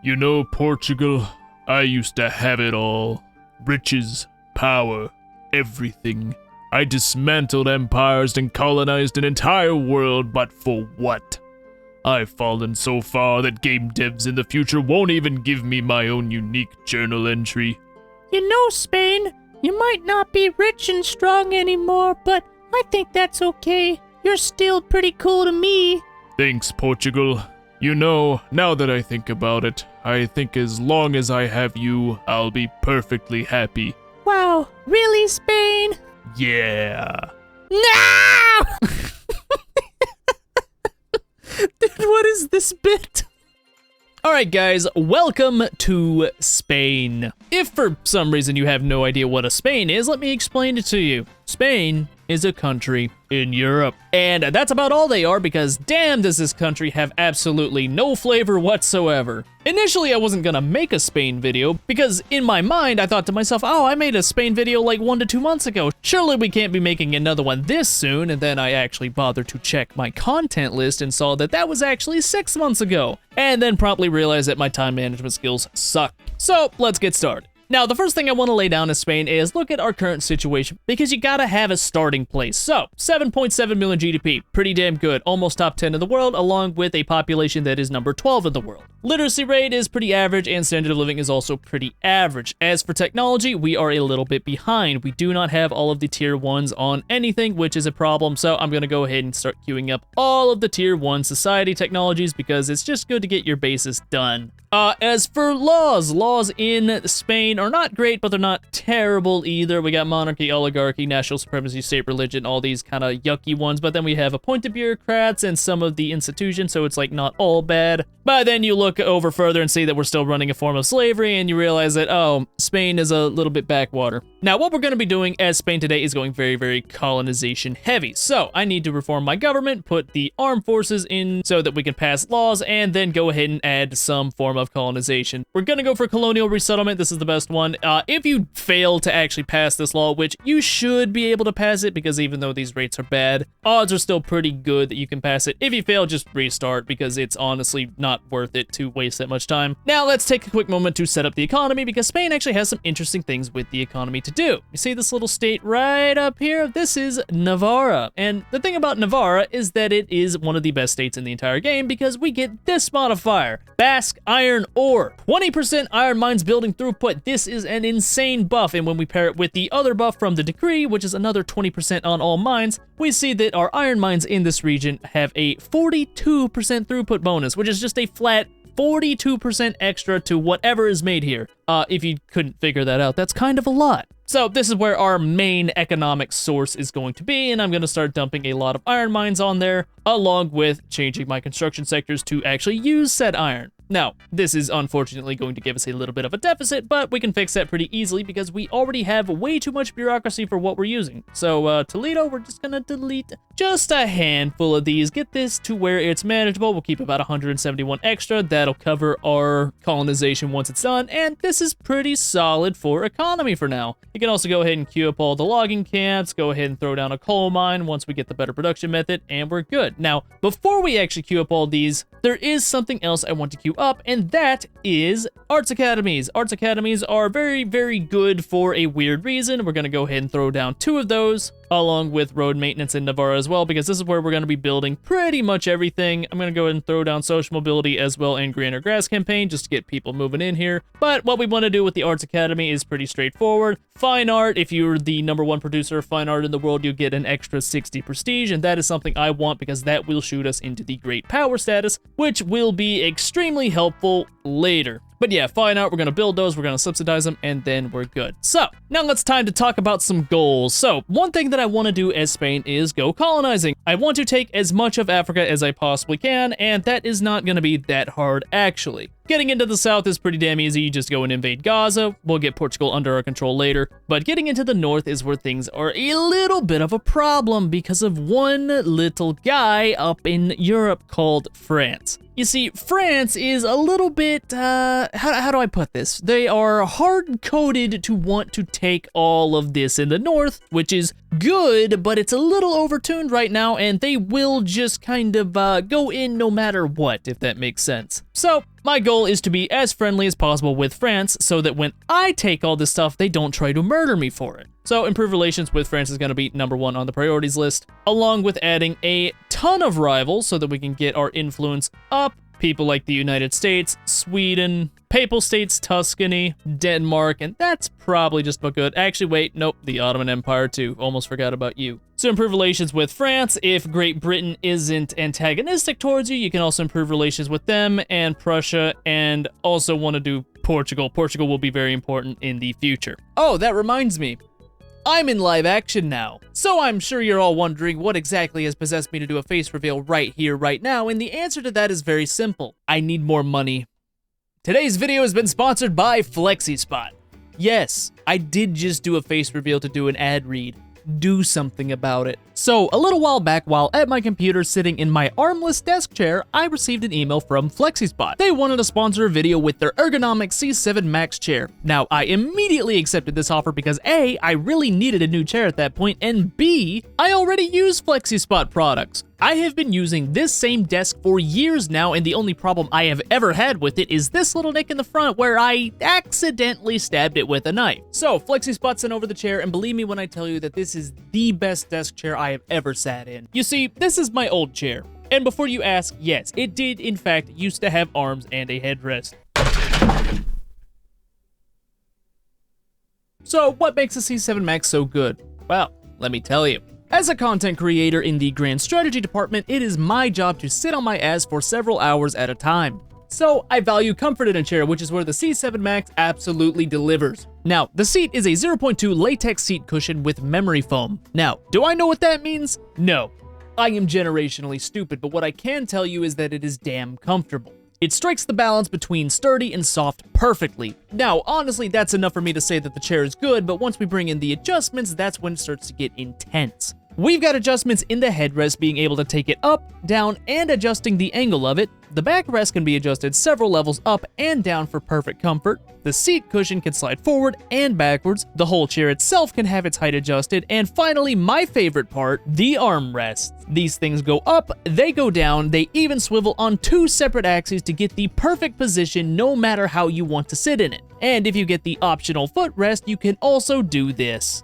You know, Portugal, I used to have it all. Riches, power, everything. I dismantled empires and colonized an entire world, but for what? I've fallen so far that game devs in the future won't even give me my own unique journal entry. You know, Spain, you might not be rich and strong anymore, but I think that's okay. You're still pretty cool to me. Thanks, Portugal. You know, now that I think about it, I think as long as I have you, I'll be perfectly happy. Wow, really, Spain? Yeah. No! Dude, what is this bit? Alright guys, welcome to Spain. If for some reason you have no idea what a Spain is, let me explain it to you. Spain is a country in Europe. And that's about all they are, because damn does this country have absolutely no flavor whatsoever. Initially I wasn't gonna make a Spain video, because in my mind I thought to myself, oh, I made a Spain video like 1 to 2 months ago. Surely we can't be making another one this soon, and then I actually bothered to check my content list and saw that that was actually 6 months ago. And then promptly realized that my time management skills suck. So let's get started. Now, the first thing I want to lay down in Spain is look at our current situation, because you gotta have a starting place. So, 7.7 million GDP, pretty damn good, almost top 10 in the world, along with a population that is number 12 in the world. Literacy rate is pretty average, and standard of living is also pretty average. As for technology, we are a little bit behind. We do not have all of the tier 1s on anything, which is a problem, so I'm gonna go ahead and start queuing up all of the tier 1 society technologies, because it's just good to get your bases done. As for laws in Spain are not great, but they're not terrible either. We got monarchy, oligarchy, national supremacy, state religion, all these kind of yucky ones, but then we have appointed bureaucrats and some of the institutions, so it's like not all bad. But then you look over further and see that we're still running a form of slavery, and you realize that, oh, Spain is a little bit backwater. Now, what we're going to be doing as Spain today is going very, very colonization heavy. So I need to reform my government, put the armed forces in so that we can pass laws, and then go ahead and add some form of colonization. We're gonna go for colonial resettlement. This is the best one. If you fail to actually pass this law, which you should be able to pass it, because even though these rates are bad, odds are still pretty good that you can pass it. If you fail, just restart, because it's honestly not worth it to waste that much time. Now let's take a quick moment to set up the economy, because Spain actually has some interesting things with the economy to do. You see this little state right up here? This is Navarra. And the thing about Navarra is that it is one of the best states in the entire game, because we get this modifier, Basque Iron Ore, 20% iron mines building throughput. This is an insane buff, and when we pair it with the other buff from the decree, which is another 20% on all mines, we see that our iron mines in this region have a 42% throughput bonus, which is just a flat 42% extra to whatever is made here. If you couldn't figure that out, that's kind of a lot. So this is where our main economic source is going to be, and I'm going to start dumping a lot of iron mines on there, along with changing my construction sectors to actually use said iron. Now, this is unfortunately going to give us a little bit of a deficit, but we can fix that pretty easily, because we already have way too much bureaucracy for what we're using. So, Toledo, we're just gonna delete just a handful of these, get this to where it's manageable. We'll keep about 171 extra. That'll cover our colonization once it's done, and this is pretty solid for economy for now. You can also go ahead and queue up all the logging camps, go ahead and throw down a coal mine once we get the better production method, and we're good. Now, before we actually queue up all these, there is something else I want to queue up, and that is arts academies. Arts academies are very, very good for a weird reason. We're going to go ahead and throw down 2 of those, along with road maintenance in Navarra as well, because this is where we're going to be building pretty much everything. I'm going to go ahead and throw down social mobility as well, and greener grass campaign, just to get people moving in here. But what we want to do with the arts academy is pretty straightforward. Fine art, if you're the #1 producer of fine art in the world, you get an extra 60 prestige, and that is something I want, because that will shoot us into the great power status, which will be extremely helpful later. But yeah, fine art, we're gonna build those, we're gonna subsidize them, and then we're good. So, now it's time to talk about some goals. So, one thing that I wanna do as Spain is go colonizing. I want to take as much of Africa as I possibly can, and that is not gonna be that hard, actually. Getting into the south is pretty damn easy. You just go and invade Gaza. We'll get Portugal under our control later. But getting into the north is where things are a little bit of a problem, because of one little guy up in Europe called France. You see, France is a little bit, how do I put this? They are hard-coded to want to take all of this in the north, which is good, but it's a little overtuned right now, and they will just kind of go in no matter what, if that makes sense. So, my goal is to be as friendly as possible with France so that when I take all this stuff, they don't try to murder me for it. So, improved relations with France is going to be #1 on the priorities list, along with adding a ton of rivals so that we can get our influence up. People like the United States, Sweden, Papal States, Tuscany, Denmark, and that's probably just about good. Actually, wait, nope, the Ottoman Empire too. Almost forgot about you. So improve relations with France. If Great Britain isn't antagonistic towards you, you can also improve relations with them and Prussia, and also want to do Portugal. Portugal will be very important in the future. Oh, that reminds me. I'm in live action now, so I'm sure you're all wondering what exactly has possessed me to do a face reveal right here, right now, and the answer to that is very simple. I need more money. Today's video has been sponsored by Flexispot. Yes, I did just do a face reveal to do an ad read. Do something about it. So, a little while back, while at my computer sitting in my armless desk chair, I received an email from Flexispot. They wanted to sponsor a video with their ergonomic C7Max chair. Now, I immediately accepted this offer because A, I really needed a new chair at that point, and B, I already use Flexispot products. I have been using this same desk for years now, and the only problem I have ever had with it is this little nick in the front where I accidentally stabbed it with a knife. So, Flexispot sent over the chair, and believe me when I tell you that this is the best desk chair I have ever sat in. You see, this is my old chair. And before you ask, yes, it did in fact used to have arms and a headrest. So, what makes a C7Max so good? Well, let me tell you. As a content creator in the grand strategy department, it is my job to sit on my ass for several hours at a time. So I value comfort in a chair, which is where the C7Max absolutely delivers. Now, the seat is a 0.2 latex seat cushion with memory foam. Now, do I know what that means? No. I am generationally stupid, but what I can tell you is that it is damn comfortable. It strikes the balance between sturdy and soft perfectly. Now, honestly, that's enough for me to say that the chair is good, but once we bring in the adjustments, that's when it starts to get intense. We've got adjustments in the headrest, being able to take it up, down, and adjusting the angle of it. The backrest can be adjusted several levels up and down for perfect comfort. The seat cushion can slide forward and backwards. The whole chair itself can have its height adjusted. And finally, my favorite part, the armrests. These things go up, they go down, they even swivel on 2 separate axes to get the perfect position no matter how you want to sit in it. And if you get the optional footrest, you can also do this.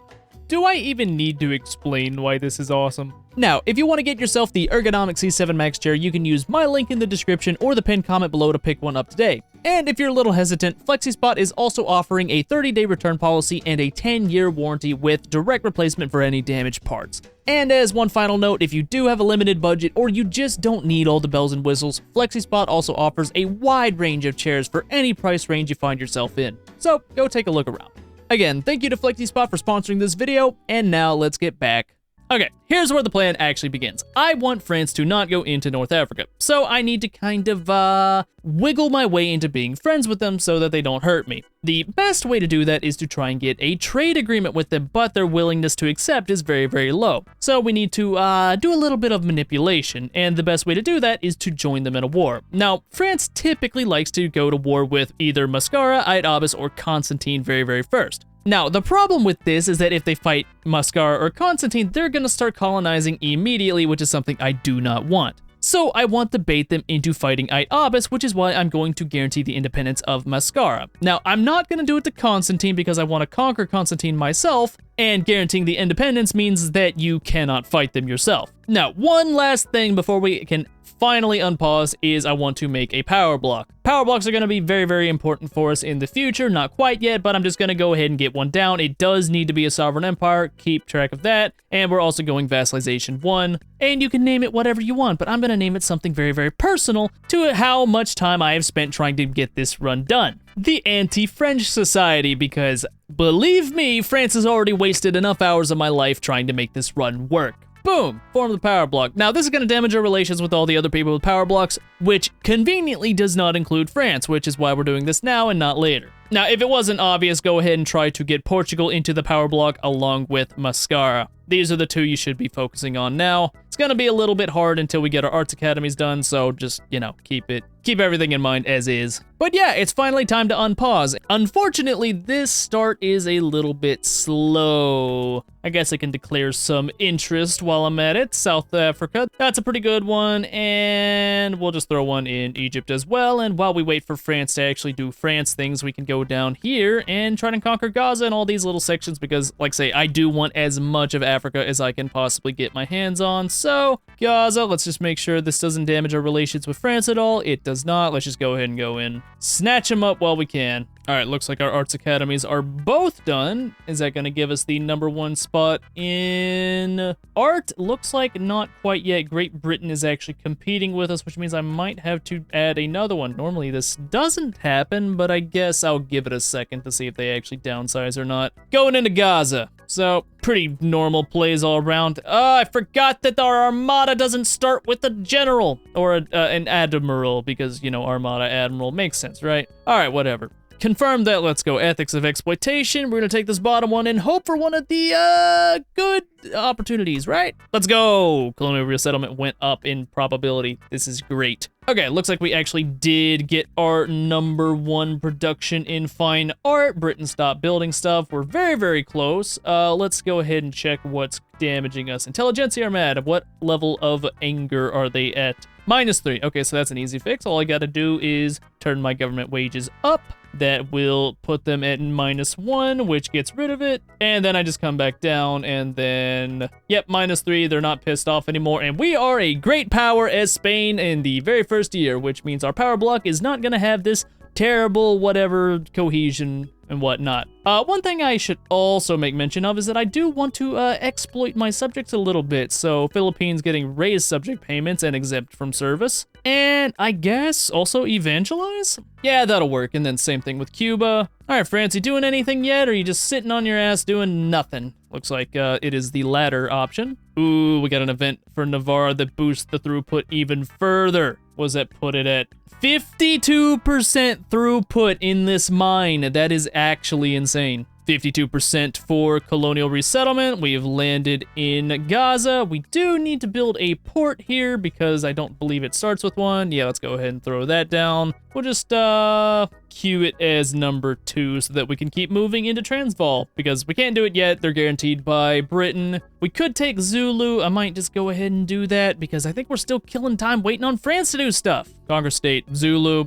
Do I even need to explain why this is awesome? Now, if you want to get yourself the ergonomic C7Max chair, you can use my link in the description or the pinned comment below to pick one up today. And if you're a little hesitant, Flexispot is also offering a 30-day return policy and a 10-year warranty with direct replacement for any damaged parts. And as one final note, if you do have a limited budget or you just don't need all the bells and whistles, Flexispot also offers a wide range of chairs for any price range you find yourself in. So go take a look around. Again, thank you to Flexispot for sponsoring this video, and now let's get back. Okay, here's where the plan actually begins. I want France to not go into North Africa, so I need to kind of, wiggle my way into being friends with them so that they don't hurt me. The best way to do that is to try and get a trade agreement with them, but their willingness to accept is very, very low. So we need to, do a little bit of manipulation, and the best way to do that is to join them in a war. Now, France typically likes to go to war with either Mascara, Aid-Abbas, or Constantine very, very first. Now, the problem with this is that if they fight Mascara or Constantine, they're gonna start colonizing immediately, which is something I do not want. So I want to bait them into fighting Aid-Abbas, which is why I'm going to guarantee the independence of Mascara. Now, I'm not gonna do it to Constantine because I want to conquer Constantine myself, and guaranteeing the independence means that you cannot fight them yourself. Now, one last thing before we can finally unpause is I want to make a power block. Power blocks are going to be very, very important for us in the future. Not quite yet, but I'm just going to go ahead and get one down. It does need to be a sovereign empire. Keep track of that. And we're also going vassalization 1. And you can name it whatever you want, but I'm going to name it something very, very personal to how much time I have spent trying to get this run done. The Anti-French Society, because believe me, France has already wasted enough hours of my life trying to make this run work. Boom, form the power block. Now, this is going to damage our relations with all the other people with power blocks, which conveniently does not include France, which is why we're doing this now and not later. Now, if it wasn't obvious, go ahead and try to get Portugal into the power block along with Mascara. These are the two you should be focusing on now. It's going to be a little bit hard until we get our arts academies done, so just, you know, keep it keep everything in mind as is. But yeah, it's finally time to unpause. Unfortunately, this start is a little bit slow. I guess I can declare some interest while I'm at it. South Africa, that's a pretty good one. And we'll just throw one in Egypt as well. And while we wait for France to actually do France things, we can go down here and try to conquer Gaza and all these little sections because, like I say, I do want as much of Africa as I can possibly get my hands on. So, Gaza, let's just make sure this doesn't damage our relations with France at all. It does not. Let's just go ahead and go in. Snatch them up while we can. All right, looks like our arts academies are both done. Is that going to give us the #1 spot in art? Looks like not quite yet. Great Britain is actually competing with us, which means I might have to add another one. Normally this doesn't happen, but I guess I'll give it a second to see if they actually downsize or not. Going into Gaza. So, pretty normal plays all around. Oh, I forgot that our armada doesn't start with a general or an admiral because, you know, armada, admiral makes sense, right? All right, whatever. Confirm that. Let's go. Ethics of exploitation. We're going to take this bottom one and hope for one of the good opportunities, right? Let's go. Colonial resettlement went up in probability. This is great. Okay, looks like we actually did get our #1 production in fine art. Britain stopped building stuff. We're very, very close. Let's go ahead and check what's damaging us. Intelligentsia are mad. What level of anger are they at? -3. Okay, so that's an easy fix. All I got to do is turn my government wages up. That will put them at -1, which gets rid of it. And then I just come back down and then, yep, -3. They're not pissed off anymore. And we are a great power as Spain in the very first year, which means our power block is not going to have this terrible whatever cohesion and whatnot. One thing I should also make mention of is that I do want to exploit my subjects a little bit. So Philippines getting raised subject payments and exempt from service. And I guess also evangelize? Yeah, that'll work. And then same thing with Cuba. All right, France, you doing anything yet? Or are you just sitting on your ass doing nothing? Looks like it is the latter option. Ooh, we got an event for Navarre that boosts the throughput even further. What does that put it at? 52% throughput in this mine. That is actually insane. 52% for colonial resettlement. We've landed in Gaza. We do need to build a port here because I don't believe it starts with one. Yeah, let's go ahead and throw that down. We'll just queue it as #2 so that we can keep moving into Transvaal because we can't do it yet. They're guaranteed by Britain. We could take Zulu. I might just go ahead and do that because I think we're still killing time waiting on France to do stuff. Congress state, Zulu.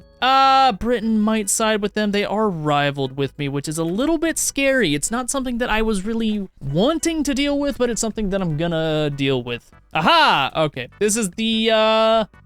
Britain might side with them. They are rivaled with me, which is a little bit scary. It's not something that I was really wanting to deal with, but it's something that I'm gonna deal with. Aha! Okay, this is the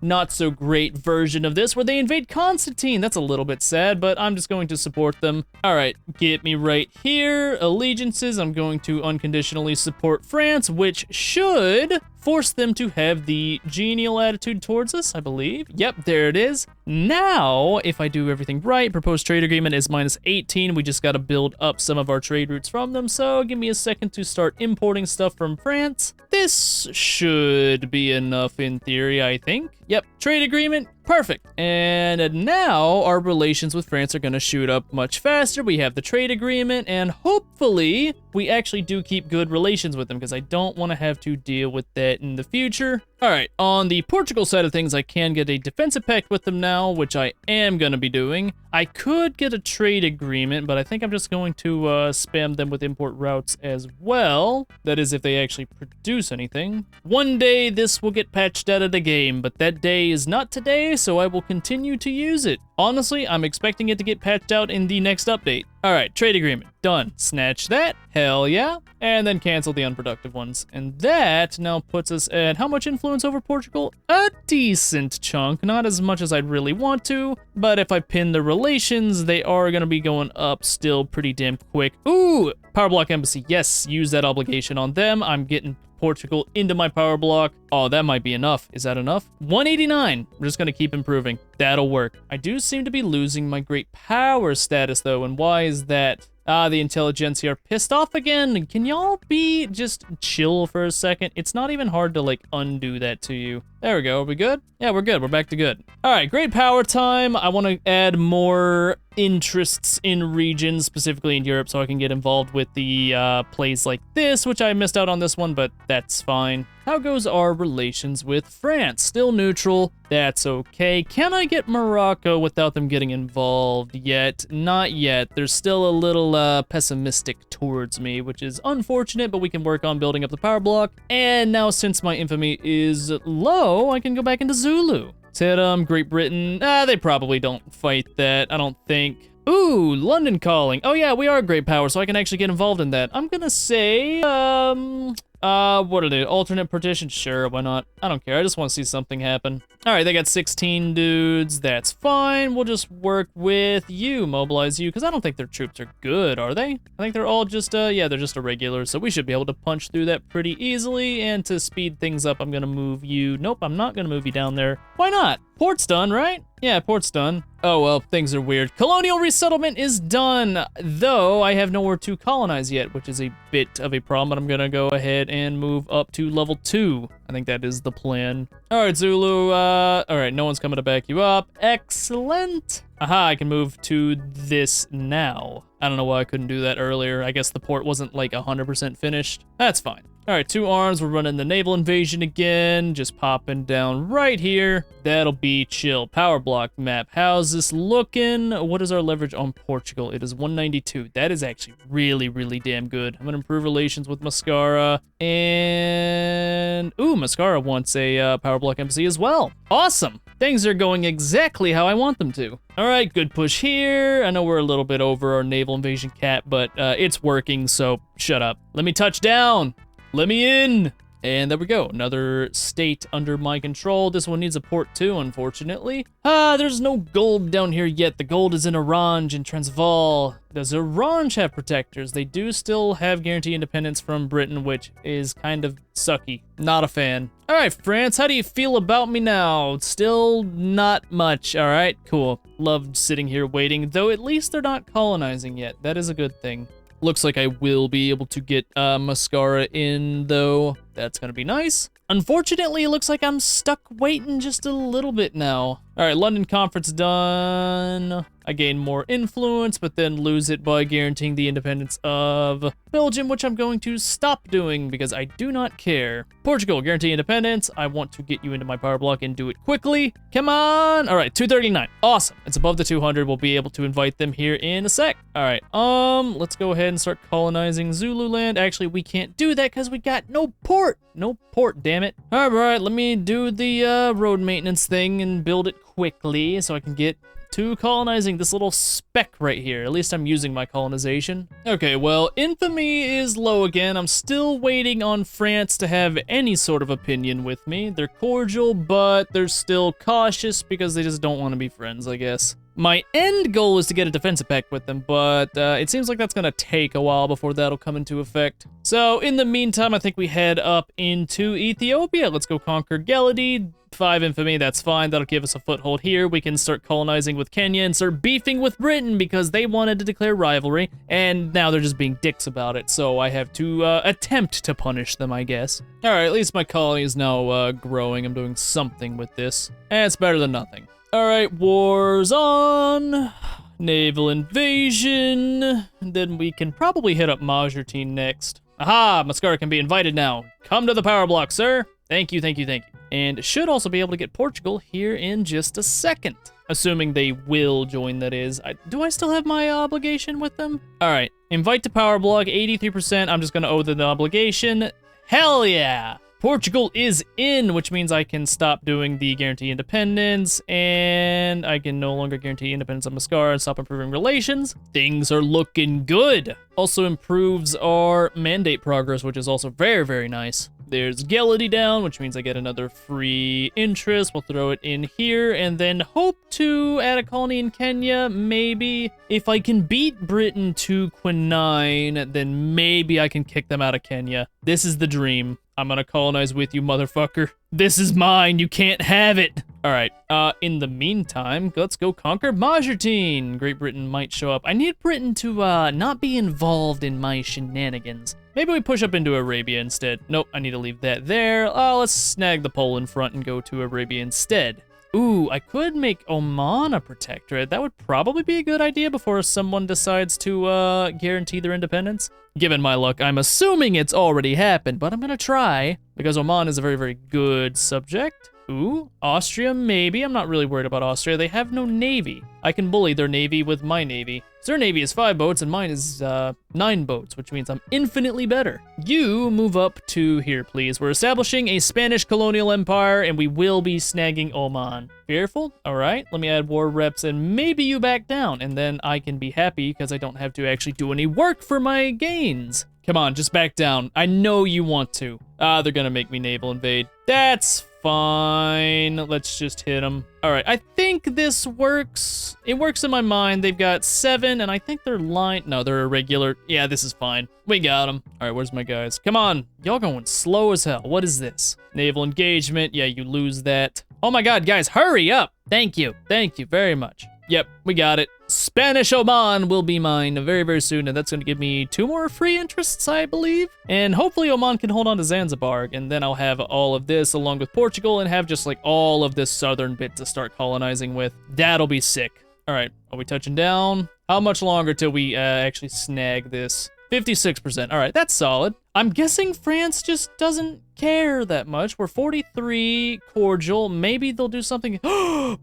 not so great version of this where they invade Constantine. That's a little bit sad, but I'm just going to support them. All right, get me right here. Allegiances, I'm going to unconditionally support France, which should force them to have the genial attitude towards us, I believe. Yep, there it is. Now, if I do everything right, proposed trade agreement is -18. We just got to build up some of our trade routes from them. So give me a second to start importing stuff from France. This should be enough in theory, I think. Yep, trade agreement, perfect. And now our relations with France are going to shoot up much faster. We have the trade agreement, and hopefully we actually do keep good relations with them because I don't want to have to deal with that in the future. All right, on the Portugal side of things, I can get a defensive pact with them now, which I am going to be doing. I could get a trade agreement, but I think I'm just going to spam them with import routes as well. That is, if they actually produce anything. One day this will get patched out of the game, but that day is not today, so I will continue to use it. Honestly, I'm expecting it to get patched out in the next update. All right, trade agreement, done. Snatch that, hell yeah. And then cancel the unproductive ones. And that now puts us at how much influence over Portugal? A decent chunk, not as much as I'd really want to, but if I pin the relations, they are gonna be going up still pretty damn quick. Ooh, power block embassy, yes, use that obligation on them. I'm getting Portugal into my power block. Oh, that might be enough. Is that enough? 189. We're just gonna keep improving. That'll work. I do seem to be losing my great power status though, and why is that? The intelligentsia are pissed off again. Can y'all be just chill for a second? It's not even hard to like undo that to you. There we go. Are we good? Yeah, we're good. We're back to good. All right, great power time. I want to add more interests in regions, specifically in Europe, so I can get involved with the plays like this, which I missed out on this one, but that's fine. How goes our relations with France? Still neutral. That's okay. Can I get Morocco without them getting involved yet? Not yet. They're still a little pessimistic towards me, which is unfortunate, but we can work on building up the power block. And now since my infamy is low, I can go back into Zulu. Said, Great Britain, they probably don't fight that, I don't think. Ooh, London calling. Oh yeah, we are a great power, so I can actually get involved in that. I'm gonna say, what are they? Alternate partition? Sure, why not? I don't care, I just want to see something happen. All right, they got 16 dudes, that's fine. We'll just work with you, mobilize you, because I don't think their troops are good, are they? I think they're all just, yeah, they're just irregulars, so we should be able to punch through that pretty easily. And to speed things up, I'm gonna move you. Nope, I'm not gonna move you down there. Why not? Port's done, right? Yeah, port's done. Oh, well, things are weird. Colonial resettlement is done, though I have nowhere to colonize yet, which is a bit of a problem, but I'm gonna go ahead and move up to level 2. I think that is the plan. All right, Zulu, all right, no one's coming to back you up. Excellent. Aha, I can move to this now. I don't know why I couldn't do that earlier. I guess the port wasn't like 100% finished. That's fine. All right, 2 arms, we're running the naval invasion again, just popping down right here. That'll be chill. Power block map. How's this looking? What is our leverage on Portugal? It is 192. That is actually really, really damn good. I'm gonna improve relations with Mascara. And, ooh, Mascara wants a power block embassy as well. Awesome. Things are going exactly how I want them to. All right, good push here. I know we're a little bit over our naval invasion cap, but it's working, so shut up. Let me touch down. Let me in. And there we go, another state under my control. This one needs a port too, unfortunately. There's no gold down here yet. The gold is in Orange and Transvaal. Does Orange have protectors? They do still have guaranteed independence from Britain, which is kind of sucky. Not a fan. All right, France, how do you feel about me now? Still not much, all right, cool. Loved sitting here waiting, though at least they're not colonizing yet. That is a good thing. Looks like I will be able to get Mascara in, though. That's gonna be nice. Unfortunately, it looks like I'm stuck waiting just a little bit now. All right, London conference done. I gain more influence, but then lose it by guaranteeing the independence of Belgium, which I'm going to stop doing because I do not care. Portugal, guarantee independence. I want to get you into my power block and do it quickly. Come on. All right, 239. Awesome. It's above the 200. We'll be able to invite them here in a sec. All right, let's go ahead and start colonizing Zululand. Actually, we can't do that because we got no port. No port, damn it. All right, let me do the road maintenance thing and build it quickly so I can get to colonizing this little speck right here. At least I'm using my colonization. Okay, well, infamy is low again. I'm still waiting on France to have any sort of opinion with me. They're cordial, but they're still cautious because they just don't want to be friends, I guess. My end goal is to get a defensive pact with them, but it seems like that's gonna take a while before that'll come into effect. So in the meantime, I think we head up into Ethiopia. Let's go conquer Geledi. 5 infamy, that's fine. That'll give us a foothold here. We can start colonizing with Kenya and start beefing with Britain because they wanted to declare rivalry, and now they're just being dicks about it. So I have to attempt to punish them, I guess. All right, at least my colony is now growing. I'm doing something with this, and it's better than nothing. All right, war's on. Naval invasion. Then we can probably hit up Majertine next. Aha, Mascara can be invited now. Come to the power block, sir. Thank you, thank you, thank you. And should also be able to get Portugal here in just a second. Assuming they will join, that is. Do I still have my obligation with them? All right, invite to power block, 83%. I'm just gonna owe them the obligation. Hell yeah. Portugal is in, which means I can stop doing the guarantee independence, and I can no longer guarantee independence of Mascara and stop improving relations. Things are looking good. Also improves our mandate progress, which is also very, very nice. There's Geledi down, which means I get another free interest. We'll throw it in here, and then hope to add a colony in Kenya, maybe. If I can beat Britain to Quinine, then maybe I can kick them out of Kenya. This is the dream. I'm gonna colonize with you, motherfucker. This is mine, you can't have it. All right, in the meantime, let's go conquer Majertine. Great Britain might show up. I need Britain to not be involved in my shenanigans. Maybe we push up into Arabia instead. Nope, I need to leave that there. Let's snag the pole in front and go to Arabia instead. Ooh, I could make Oman a protectorate. That would probably be a good idea before someone decides to guarantee their independence. Given my luck, I'm assuming it's already happened, but I'm gonna try because Oman is a very, very good subject. Ooh, Austria, maybe. I'm not really worried about Austria. They have no navy. I can bully their navy with my navy. So their navy is 5 boats and mine is 9 boats, which means I'm infinitely better. You move up to here, please. We're establishing a Spanish colonial empire and we will be snagging Oman. Fearful? All right, let me add war reps and maybe you back down and then I can be happy because I don't have to actually do any work for my gains. Come on, just back down. I know you want to. They're gonna make me naval invade. That's fine. Let's just hit them. All right, I think this works. It works in my mind. They've got 7, and I think they're no, they're irregular. Yeah, this is fine. We got them. All right, where's my guys? Come on. Y'all going slow as hell. What is this? Naval engagement. Yeah, you lose that. Oh my God, guys, hurry up. Thank you. Thank you very much. Yep, we got it. Spanish Oman will be mine very, very soon, and that's going to give me 2 more free interests, I believe. And hopefully Oman can hold on to Zanzibar, and then I'll have all of this along with Portugal and have just like all of this southern bit to start colonizing with. That'll be sick. All right, are we touching down? How much longer till we actually snag this? 56%. All right, that's solid. I'm guessing France just doesn't care that much. We're 43 cordial. Maybe they'll do something.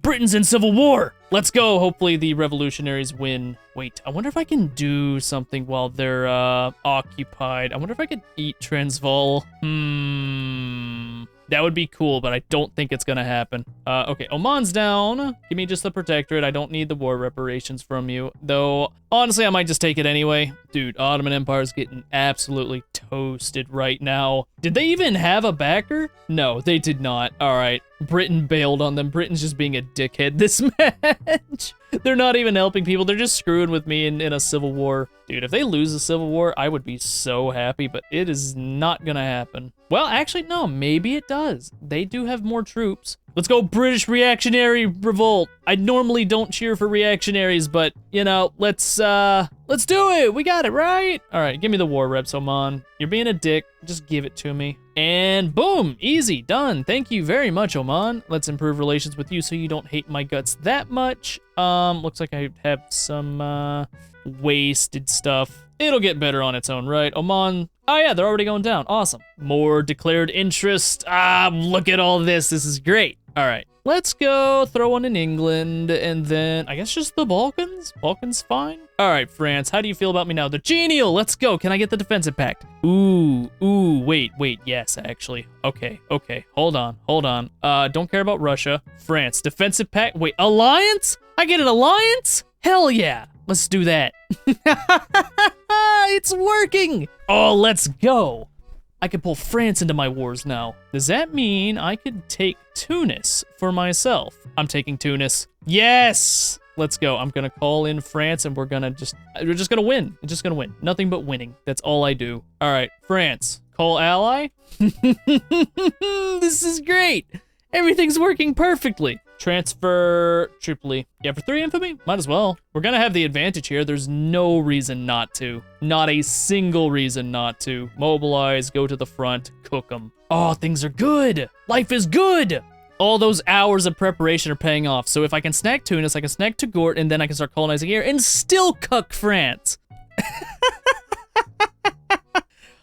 Britain's in civil war. Let's go. Hopefully the revolutionaries win. Wait, I wonder if I can do something while they're occupied. I wonder if I could eat Transvaal. That would be cool, but I don't think it's gonna happen. Okay, Oman's down. Give me just the protectorate. I don't need the war reparations from you. Though, honestly, I might just take it anyway. Dude, Ottoman Empire's getting absolutely toasted right now. Did they even have a backer? No, they did not. All right, Britain bailed on them. Britain's just being a dickhead this match. They're not even helping people. They're just screwing with me in a civil war. Dude, if they lose a civil war, I would be so happy, but it is not gonna happen. Well, actually, no, maybe it does. They do have more troops. Let's go British reactionary revolt. I normally don't cheer for reactionaries, but, you know, let's do it. We got it, right? All right, give me the war reps, Oman. You're being a dick. Just give it to me. And boom, easy, done. Thank you very much, Oman. Let's improve relations with you so you don't hate my guts that much. Looks like I have some wasted stuff. It'll get better on its own, right? Oman, oh yeah, they're already going down. Awesome. More declared interest. Look at all this. This is great. All right, let's go throw one in England and then I guess just the Balkans. Balkans fine. All right, France, how do you feel about me now? The genial, let's go. Can I get the defensive pact? Ooh, wait, yes, actually. Okay, hold on. Don't care about Russia. France, defensive pact, wait, alliance? I get an alliance? Hell yeah, let's do that. It's working. Oh, let's go. I could pull France into my wars now. Does that mean I could take Tunis for myself? I'm taking Tunis. Yes! Let's go. I'm gonna call in France and we're just gonna win. We're just gonna win. Nothing but winning. That's all I do. All right, France, call ally. This is great. Everything's working perfectly. Transfer Tripoli. Yeah, for 3 infamy? Might as well. We're gonna have the advantage here. There's no reason not to. Not a single reason not to. Mobilize, go to the front, cook them. Oh, things are good. Life is good. All those hours of preparation are paying off. So if I can snag Tunis, I can snag Touggourt, and then I can start colonizing here and still cuck France.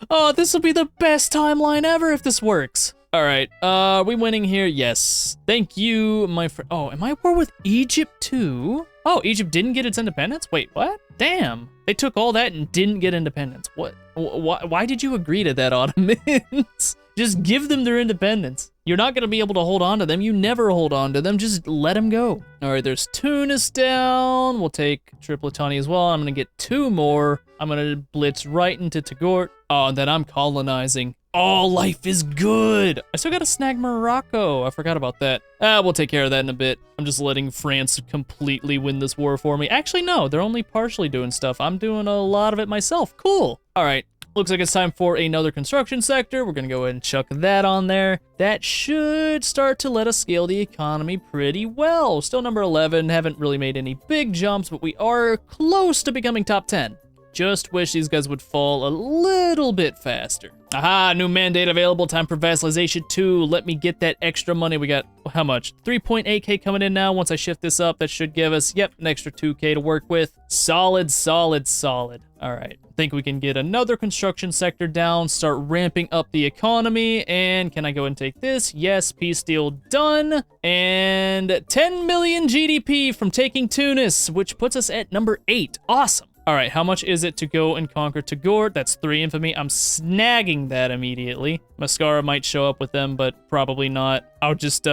Oh, this will be the best timeline ever if this works. All right, are we winning here? Yes. Thank you, my friend. Oh, am I at war with Egypt too? Oh, Egypt didn't get its independence? Wait, what? Damn, they took all that and didn't get independence. What? Why did you agree to that, Ottomans? Just give them their independence. You're not gonna be able to hold on to them. You never hold on to them. Just let them go. All right, there's Tunis down. We'll take Tripoli as well. I'm gonna get 2 more. I'm gonna blitz right into Touggourt. Oh, and then I'm colonizing. Oh, life is good. I still gotta snag Morocco. I forgot about that. We'll take care of that in a bit. I'm just letting France completely win this war for me. Actually, no, they're only partially doing stuff. I'm doing a lot of it myself. Cool. All right, looks like it's time for another construction sector. We're gonna go ahead and chuck that on there. That should start to let us scale the economy pretty well. Still number 11, haven't really made any big jumps, but we are close to becoming top 10. Just wish these guys would fall a little bit faster. Aha, new mandate available. Time for vassalization 2. Let me get that extra money. We got, how much? 3.8k coming in now. Once I shift this up, that should give us, yep, an extra 2k to work with. Solid, solid, solid. All right, I think we can get another construction sector down, start ramping up the economy, and can I go and take this? Yes, peace deal done. And 10 million GDP from taking Tunis, which puts us at number 8. Awesome. All right, how much is it to go and conquer Tagore? That's 3 infamy. I'm snagging that immediately. Mascara might show up with them, but probably not. I'll just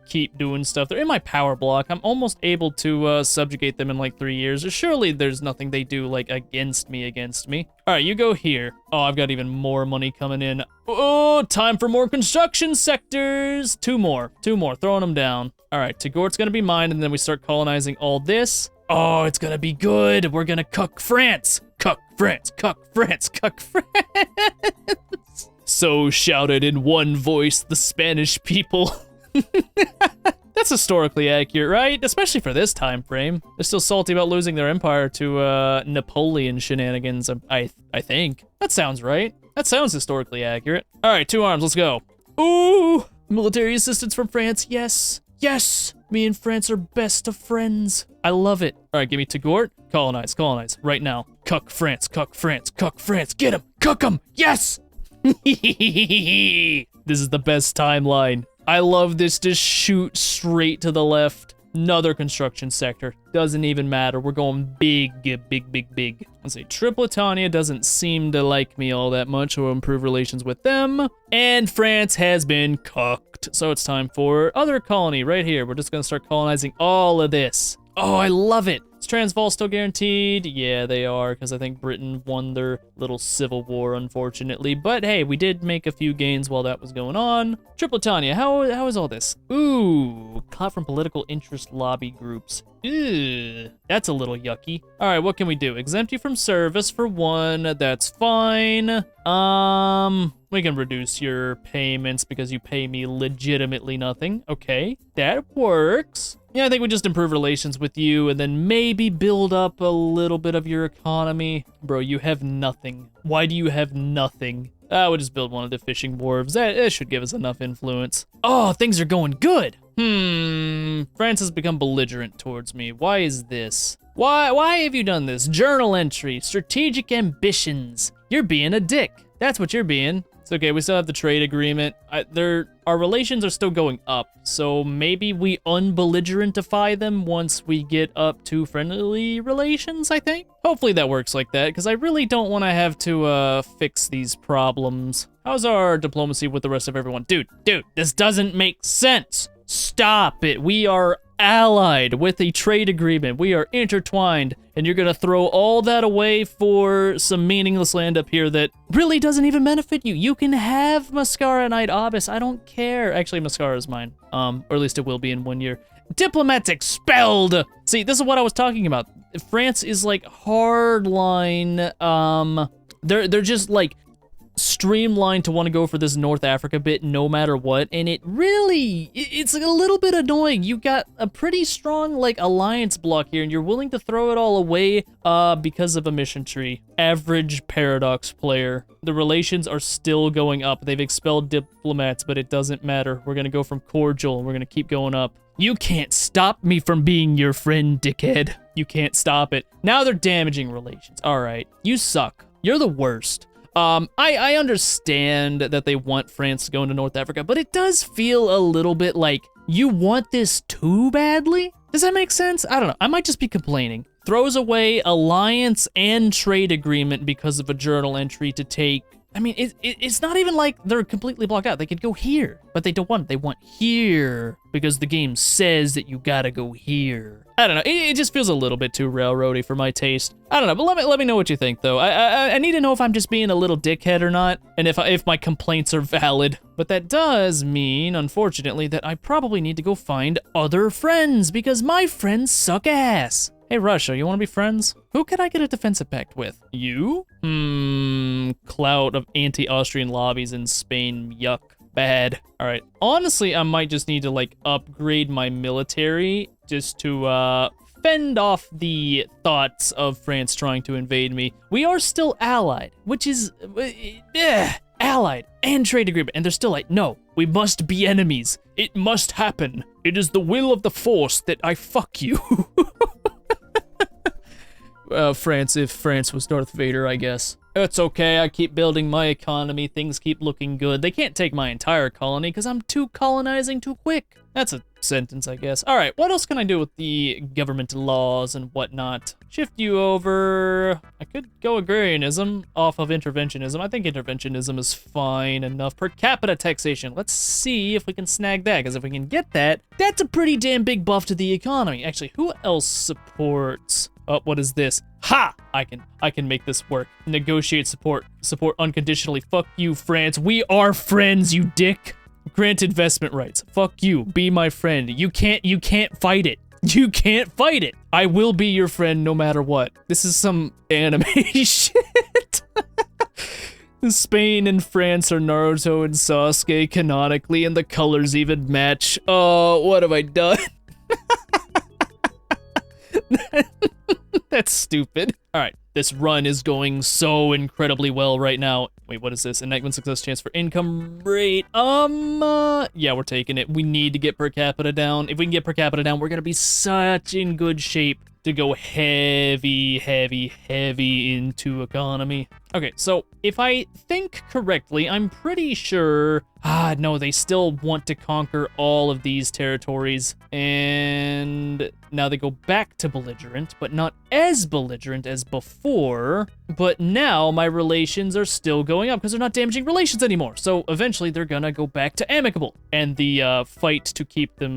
keep doing stuff. They're in my power block. I'm almost able to subjugate them in like 3 years. Surely there's nothing they do like against me. All right, you go here. Oh, I've got even more money coming in. Oh, time for more construction sectors. Two more, throwing them down. All right, Tagore's gonna be mine, and then we start colonizing all this. Oh, it's gonna be good. We're gonna cuck France. Cuck France, cuck France, cuck France. So shouted in one voice, the Spanish people. That's historically accurate, right? Especially for this time frame. They're still salty about losing their empire to Napoleon shenanigans, I think. That sounds right. That sounds historically accurate. All right, 2 arms, let's go. Ooh, military assistance from France, yes. Yes, me and France are best of friends. I love it. All right, give me Tagore. Colonize, right now. Cuck France, cuck France, cuck France. Get him, cuck him, yes! This is the best timeline. I love this, just shoot straight to the left. Another construction sector. Doesn't even matter. We're going big, big. Let's see. Tripolitania doesn't seem to like me all that much. We'll improve relations with them. And France has been cucked. So it's time for other colony right here. We're just going to start colonizing all of this. Oh, I love it. Is Transvaal still guaranteed? Yeah, they are, because I think Britain won their little civil war, unfortunately. But hey, we did make a few gains while that was going on. Tripolitania, how is all this? Ooh, caught from political interest lobby groups. Ew, that's a little yucky. All right, what can we do? Exempt you from service for 1. That's fine. We can reduce your payments because you pay me legitimately nothing. Okay, that works. Yeah, I think we just improve relations with you and then maybe build up a little bit of your economy. Bro, you have nothing. Why do you have nothing? We'll just build one of the fishing wharves. That should give us enough influence. Oh, things are going good. France has become belligerent towards me. Why is this? Why have you done this? Journal entry, strategic ambitions. You're being a dick. That's what you're being. It's okay, we still have the trade agreement. Our relations are still going up, so maybe we unbelligerentify them once we get up to friendly relations, I think? Hopefully that works like that, because I really don't want to have to fix these problems. How's our diplomacy with the rest of everyone? Dude, this doesn't make sense. Stop it. We are allied with a trade agreement. We are intertwined, and you're gonna throw all that away for some meaningless land up here that really doesn't even benefit you. You can have Mascara Knight Abyss. I don't care. Actually, Mascara is mine. Or at least it will be in 1 year. Diplomats expelled. See, this is what I was talking about. France is like hardline. They're just like streamlined to want to go for this North Africa bit no matter what, and it's like a little bit annoying. You got a pretty strong like alliance block here, and you're willing to throw it all away because of a mission tree. Average Paradox player. The relations are still going up. They've expelled diplomats, but it doesn't matter. We're gonna go from cordial, and we're gonna keep going up. You can't stop me from being your friend, dickhead. You can't stop it. Now they're damaging relations. All right, you suck. You're the worst. I understand that they want France to go into North Africa, but it does feel a little bit like you want this too badly. Does that make sense? I don't know. I might just be complaining. Throws away alliance and trade agreement because of a journal entry to take. I mean, it's not even like they're completely blocked out. They could go here, but they don't want it. They want here because the game says that you gotta go here. I don't know. It just feels a little bit too railroady for my taste. I don't know, but let me know what you think, though. I need to know if I'm just being a little dickhead or not, and if my complaints are valid. But that does mean, unfortunately, that I probably need to go find other friends because my friends suck ass. Hey, Russia, you want to be friends? Who could I get a defensive pact with? You? Cloud of anti-Austrian lobbies in Spain. Yuck. Bad. All right. Honestly, I might just need to, like, upgrade my military just to, fend off the thoughts of France trying to invade me, we are still allied, which is, allied and trade agreement, and they're still like, no, we must be enemies. It must happen. It is the will of the Force that I fuck you. France, if France was Darth Vader, I guess. It's okay, I keep building my economy, things keep looking good. They can't take my entire colony because I'm too colonizing too quick. That's a sentence, I guess. All right, what else can I do with the government laws and whatnot? Shift you over. I could go agrarianism off of interventionism. I think interventionism is fine enough. Per capita taxation. Let's see if we can snag that, because if we can get that, that's a pretty damn big buff to the economy. Actually, who else supports? Oh, what is this? Ha! I can make this work. Negotiate support unconditionally. Fuck you, France. We are friends, you dick. Grant investment rights. Fuck you. Be my friend. You can't fight it. You can't fight it. I will be your friend no matter what. This is some anime shit. Spain and France are Naruto and Sasuke canonically, and the colors even match. Oh, what have I done? That's stupid. All right, this run is going so incredibly well right now. Wait, what is this? Enactment success chance for income rate. Yeah, we're taking it. We need to get per capita down. If we can get per capita down, we're gonna be such in good shape to go heavy into economy. Okay, so if I think correctly, I'm pretty sure, no, they still want to conquer all of these territories, and now they go back to belligerent, but not as belligerent as before, but now my relations are still going up because they're not damaging relations anymore, so eventually they're gonna go back to amicable, and the fight to keep them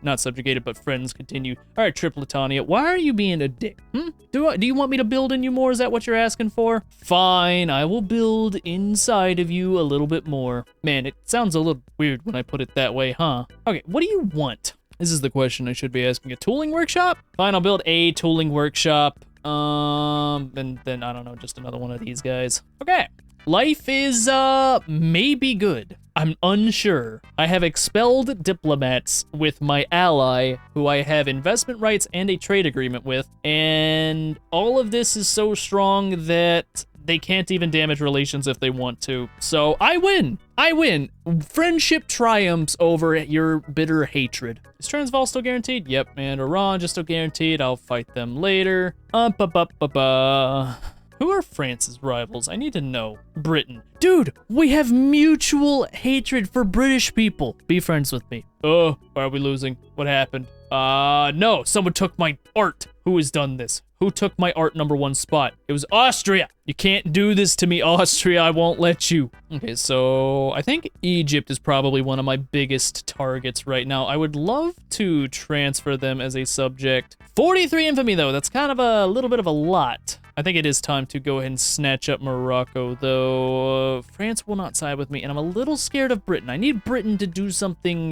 not subjugated, but friends continue. All right, Tripletania, why are you being a dick? Do you want me to build in you more? Is that what you're asking for? Fine, I will build inside of you a little bit more. Man, it sounds a little weird when I put it that way, huh? Okay, what do you want? This is the question I should be asking. A tooling workshop? Fine, I'll build a tooling workshop. And then, I don't know, just another one of these guys. Okay. Life is, maybe good. I'm unsure. I have expelled diplomats with my ally, who I have investment rights and a trade agreement with, and all of this is so strong that they can't even damage relations if they want to. So I win. I win. Friendship triumphs over your bitter hatred. Is Transvaal still guaranteed? Yep, and Iran just still guaranteed. I'll fight them later. Who are France's rivals? I need to know. Britain. Dude, we have mutual hatred for British people. Be friends with me. Oh, why are we losing? What happened? No, someone took my art. Who has done this? Who took my art #1 spot? It was Austria. You can't do this to me, Austria. I won't let you. Okay, so I think Egypt is probably one of my biggest targets right now. I would love to transfer them as a subject. 43 infamy, though. That's kind of a little bit of a lot. I think it is time to go ahead and snatch up Morocco, though. France will not side with me, and I'm a little scared of Britain. I need Britain to do something,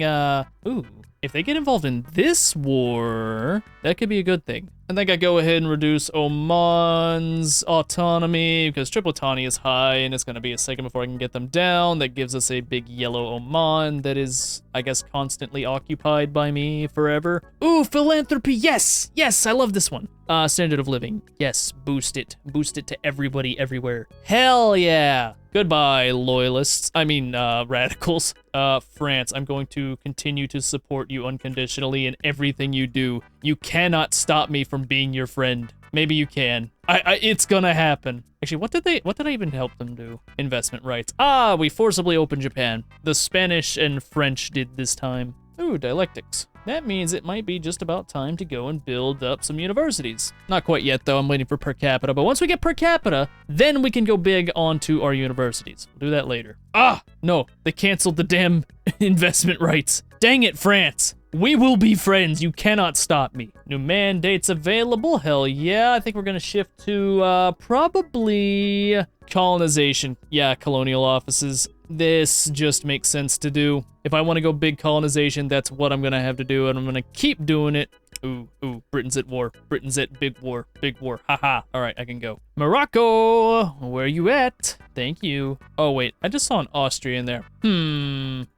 if they get involved in this war, that could be a good thing. I think I go ahead and reduce Oman's autonomy, because Tripletania is high, and it's going to be a second before I can get them down. That gives us a big yellow Oman that is, I guess, constantly occupied by me forever. Ooh, philanthropy, yes! Yes, I love this one. Standard of living, yes, boost it. Boost it to everybody, everywhere. Hell yeah! Goodbye, loyalists. I mean, radicals. France, I'm going to continue to support you unconditionally in everything you do. You cannot stop me from being your friend. Maybe you can. It's gonna happen. Actually, what did I even help them do? Investment rights. We forcibly opened Japan. The Spanish and French did this time. Ooh, dialectics. That means it might be just about time to go and build up some universities. Not quite yet, though. I'm waiting for per capita. But once we get per capita, then we can go big onto our universities. We'll do that later. No. They canceled the damn investment rights. Dang it, France. We will be friends. You cannot stop me. New mandates available. Hell yeah. I think we're going to shift to probably colonization. Yeah, colonial offices. This just makes sense to do. If I want to go big colonization, that's what I'm going to have to do, and I'm going to keep doing it. Ooh, Britain's at war. Britain's at big war. Big war. Haha. All right, I can go. Morocco, where are you at? Thank you. Oh, wait, I just saw an Austria in there.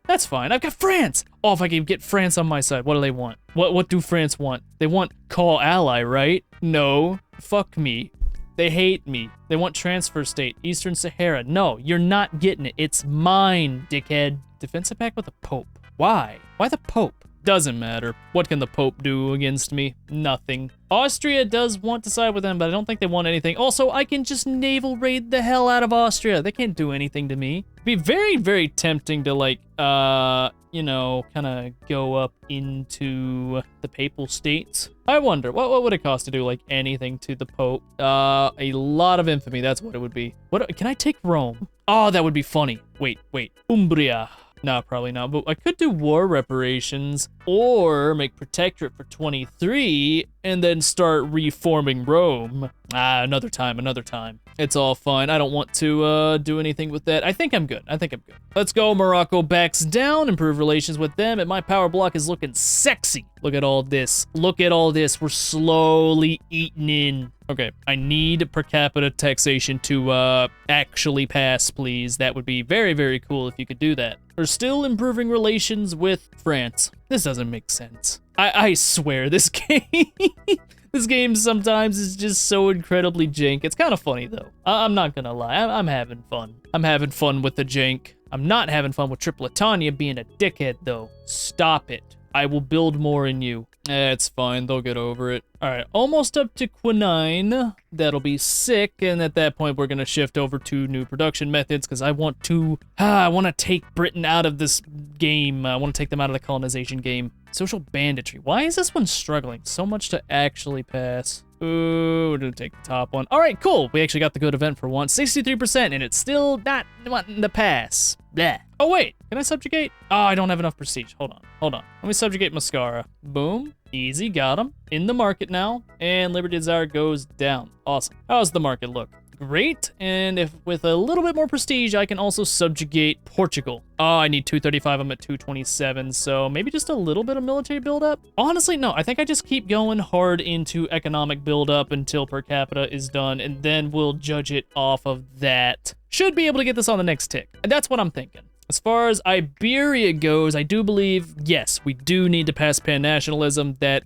That's fine. I've got France. Oh, if I can get France on my side, what do they want? What do France want? They want call ally, right? No. Fuck me. They hate me. They want transfer state. Eastern Sahara. No, you're not getting it. It's mine, dickhead. Defensive pact with the Pope. Why? Why the Pope? Doesn't matter. What can the Pope do against me? Nothing. Austria does want to side with them, but I don't think they want anything. Also, I can just naval raid the hell out of Austria. They can't do anything to me. It'd be very, very tempting to, like, you know, kind of go up into the Papal States. I wonder, what would it cost to do, like, anything to the Pope? A lot of infamy, that's what it would be. Can I take Rome? Oh, that would be funny. Wait. Umbria. No, probably not, but I could do war reparations or make protectorate for 23 and then start reforming Rome. Another time. It's all fine. I don't want to do anything with that. I think I'm good. Let's go. Morocco backs down, improve relations with them, and my power block is looking sexy. Look at all this. We're slowly eating in. Okay, I need per capita taxation to actually pass, please. That would be very, very cool if you could do that. We're still improving relations with France. This doesn't make sense. I swear, this game... This game sometimes is just so incredibly jank. It's kind of funny, though. I'm not gonna lie. I'm having fun. I'm having fun with the jank. I'm not having fun with Tripolitania being a dickhead, though. Stop it. I will build more in you. It's fine. They'll get over it. All right, almost up to quinine. That'll be sick. And at that point, we're going to shift over to new production methods because I want to take Britain out of this game. I want to take them out of the colonization game. Social banditry. Why is this one struggling so much to actually pass? Ooh, we're going to take the top one. All right, cool. We actually got the good event for once. 63%, and it's still not wanting to pass. Bleh. Oh, wait. Can I subjugate? Oh, I don't have enough prestige. Hold on. Let me subjugate Mascara. Boom. Easy. Got him. In the market now. And Liberty Desire goes down. Awesome. How's the market look? Great. And if with a little bit more prestige, I can also subjugate Portugal. Oh, I need 235. I'm at 227. So maybe just a little bit of military buildup. Honestly, no. I think I just keep going hard into economic buildup until per capita is done, and then we'll judge it off of that. Should be able to get this on the next tick. And that's what I'm thinking. As far as Iberia goes, I do believe, yes, we do need to pass pan-nationalism. That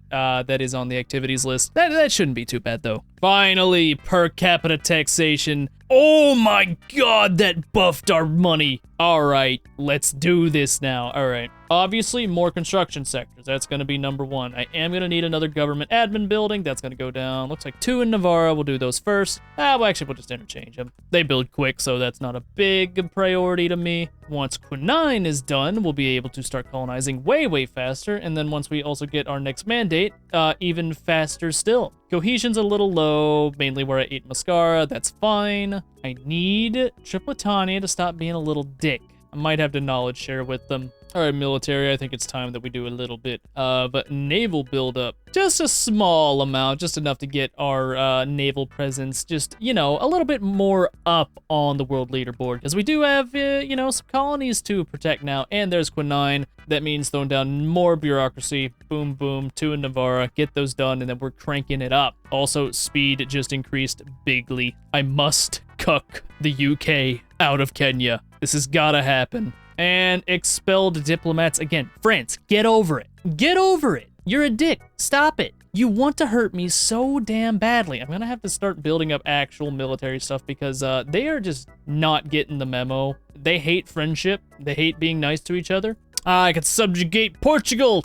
is on the activities list. That shouldn't be too bad, though. Finally, per capita taxation. Oh my god, that buffed our money. All right, let's do this now. All right. Obviously, more construction sectors. That's going to be number one. I am going to need another government admin building. That's going to go down. Looks like 2 in Navarra. We'll do those first. Well, actually, we'll just interchange them. They build quick, so that's not a big priority to me. Once quinine is done, we'll be able to start colonizing way, way faster. And then once we also get our next mandate, even faster still. Cohesion's a little low, mainly where I ate Mascara. That's fine. I need Tripolitania to stop being a little dick. I might have to knowledge share with them. All right, military, I think it's time that we do a little bit. But naval buildup, just a small amount, just enough to get our naval presence just, you know, a little bit more up on the world leaderboard. Because we do have, you know, some colonies to protect now. And there's quinine. That means throwing down more bureaucracy. Boom, boom, 2 in Navarra. Get those done, and then we're cranking it up. Also, speed just increased bigly. I must cuck the UK out of Kenya. This has gotta happen. And expelled diplomats again. France, get over it. Get over it. You're a dick. Stop it. You want to hurt me so damn badly. I'm gonna have to start building up actual military stuff because they are just not getting the memo. They hate friendship. They hate being nice to each other. I could subjugate Portugal.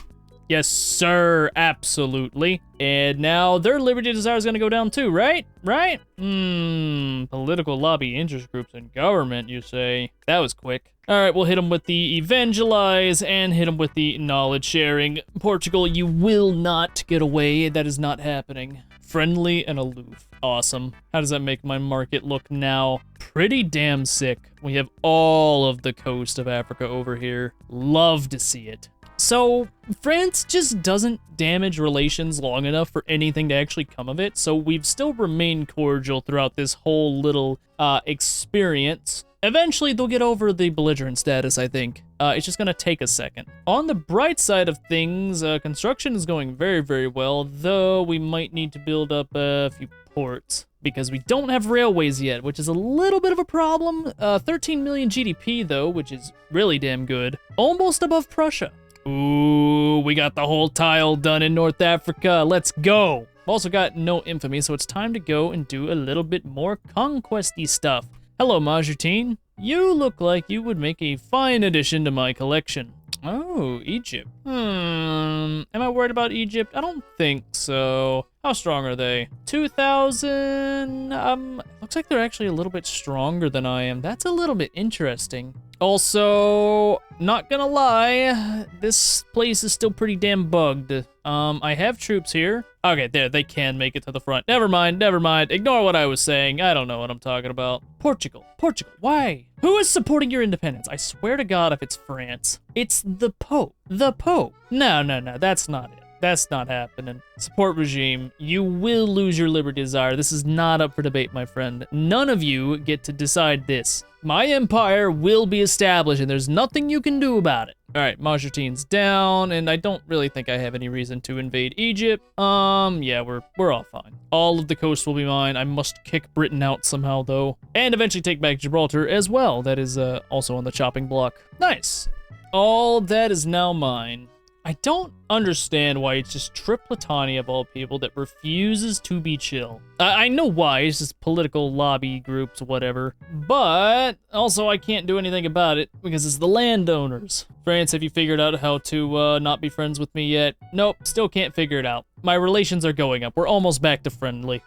Yes, sir. Absolutely. And now their liberty desire is going to go down too, right? Right? Political lobby, interest groups, and government, you say? That was quick. All right, we'll hit them with the evangelize and hit them with the knowledge sharing. Portugal, you will not get away. That is not happening. Friendly and aloof. Awesome. How does that make my market look now? Pretty damn sick. We have all of the coast of Africa over here. Love to see it. So France just doesn't damage relations long enough for anything to actually come of it, so we've still remained cordial throughout this whole little experience. Eventually, they'll get over the belligerent status, I think. It's just gonna take a second. On the bright side of things, construction is going very, very well, though we might need to build up a few ports. because we don't have railways yet, which is a little bit of a problem. 13 million GDP, though, which is really damn good. Almost above Prussia. Ooh, we got the whole tile done in North Africa. Let's go. I've also got no infamy, so it's time to go and do a little bit more conquesty stuff. Hello, Majertine. You look like you would make a fine addition to my collection. Oh, Egypt. Am I worried about Egypt? I don't think so. How strong are they? 2,000? Looks like they're actually a little bit stronger than I am. That's a little bit interesting. Also, not gonna lie, this place is still pretty damn bugged. I have troops here. Okay, there, they can make it to the front. Never mind. Ignore what I was saying. I don't know what I'm talking about. Portugal, why? Who is supporting your independence? I swear to God if it's France. It's the Pope. No, that's not it. That's not happening. Support regime, you will lose your liberty desire. This is not up for debate, my friend. None of you get to decide this. My empire will be established, and there's nothing you can do about it. All right, Majertine's down, and I don't really think I have any reason to invade Egypt. Yeah, we're all fine. All of the coast will be mine. I must kick Britain out somehow, though, and eventually take back Gibraltar as well. That is also on the chopping block. Nice. All that is now mine. I don't understand why it's just Tripletani of all people that refuses to be chill. I know why, it's just political lobby groups, whatever. But also I can't do anything about it because it's the landowners. France, have you figured out how to not be friends with me yet? Nope, still can't figure it out. My relations are going up. We're almost back to friendly.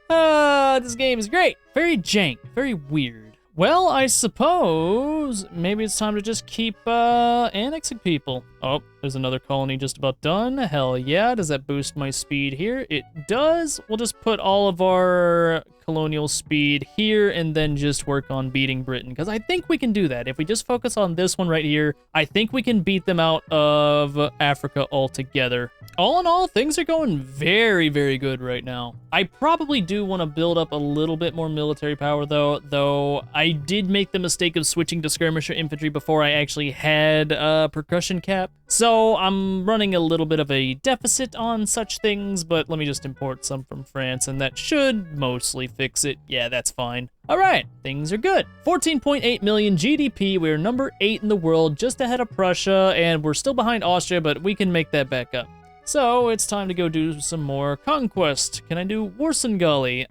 This game is great. Very jank, very weird. Well, I suppose maybe it's time to just keep annexing people. Oh, there's another colony just about done. Hell yeah. Does that boost my speed here? It does. We'll just put all of our colonial speed here and then just work on beating Britain, because I think we can do that. If we just focus on this one right here, I think we can beat them out of Africa altogether. All in all, things are going very, very good right now. I probably do want to build up a little bit more military power, though I did make the mistake of switching to skirmisher infantry before I actually had percussion cap. So I'm running a little bit of a deficit on such things, but let me just import some from France, and that should mostly fix it. Yeah, that's fine. All right, things are good. 14.8 million GDP. We're number 8 in the world, just ahead of Prussia, and we're still behind Austria, but we can make that back up. So it's time to go do some more conquest. Can I do Warsangali?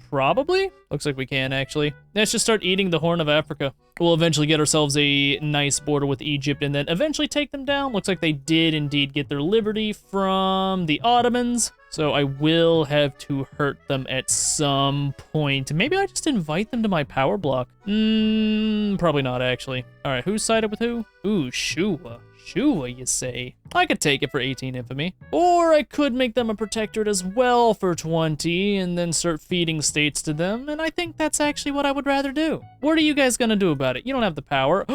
Probably. Looks like we can, actually. Let's just start eating the Horn of Africa. We'll eventually get ourselves a nice border with Egypt and then eventually take them down. Looks like they did indeed get their liberty from the Ottomans. So I will have to hurt them at some point. Maybe I just invite them to my power block. Probably not, actually. All right, who sided with who? Ooh, Shua. Shua, you say? I could take it for 18 infamy. Or I could make them a protectorate as well for 20 and then start feeding states to them, and I think that's actually what I would rather do. What are you guys gonna do about it? You don't have the power.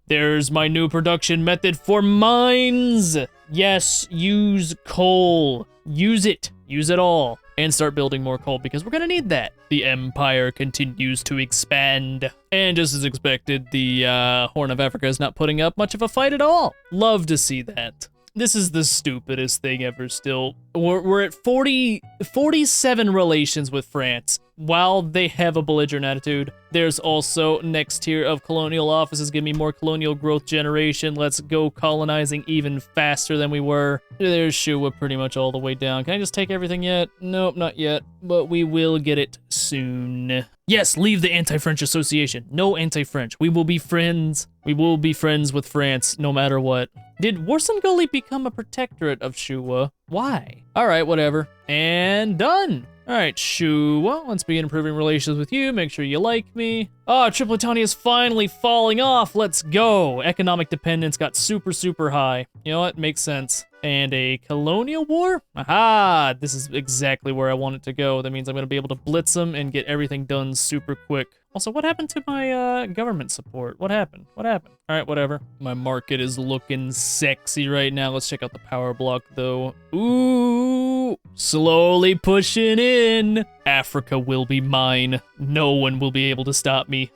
There's my new production method for mines! Yes, use coal. Use it. Use it all. And start building more coal, because we're gonna need that. The empire continues to expand. And just as expected, the Horn of Africa is not putting up much of a fight at all. Love to see that. This is the stupidest thing ever still. We're at 47 relations with France. While they have a belligerent attitude, there's also next tier of colonial offices. Give me more colonial growth generation. Let's go colonizing even faster than we were. There's Shua pretty much all the way down. Can I just take everything yet? Nope, not yet, but we will get it soon. Yes, leave the anti-French association. No anti-French. We will be friends. We will be friends with France no matter what. Did Warsangali become a protectorate of Shua? Why? All right, whatever. And done. All right, Shua, let's begin improving relations with you. Make sure you like me. Oh, Tripletani is finally falling off. Let's go. Economic dependence got super, super high. You know what? Makes sense. And a colonial war? Aha! This is exactly where I want it to go. That means I'm going to be able to blitz them and get everything done super quick. Also, what happened to my government support? What happened? What happened? All right, whatever. My market is looking sexy right now. Let's check out the power block, though. Ooh, slowly pushing win. Africa will be mine. No one will be able to stop me,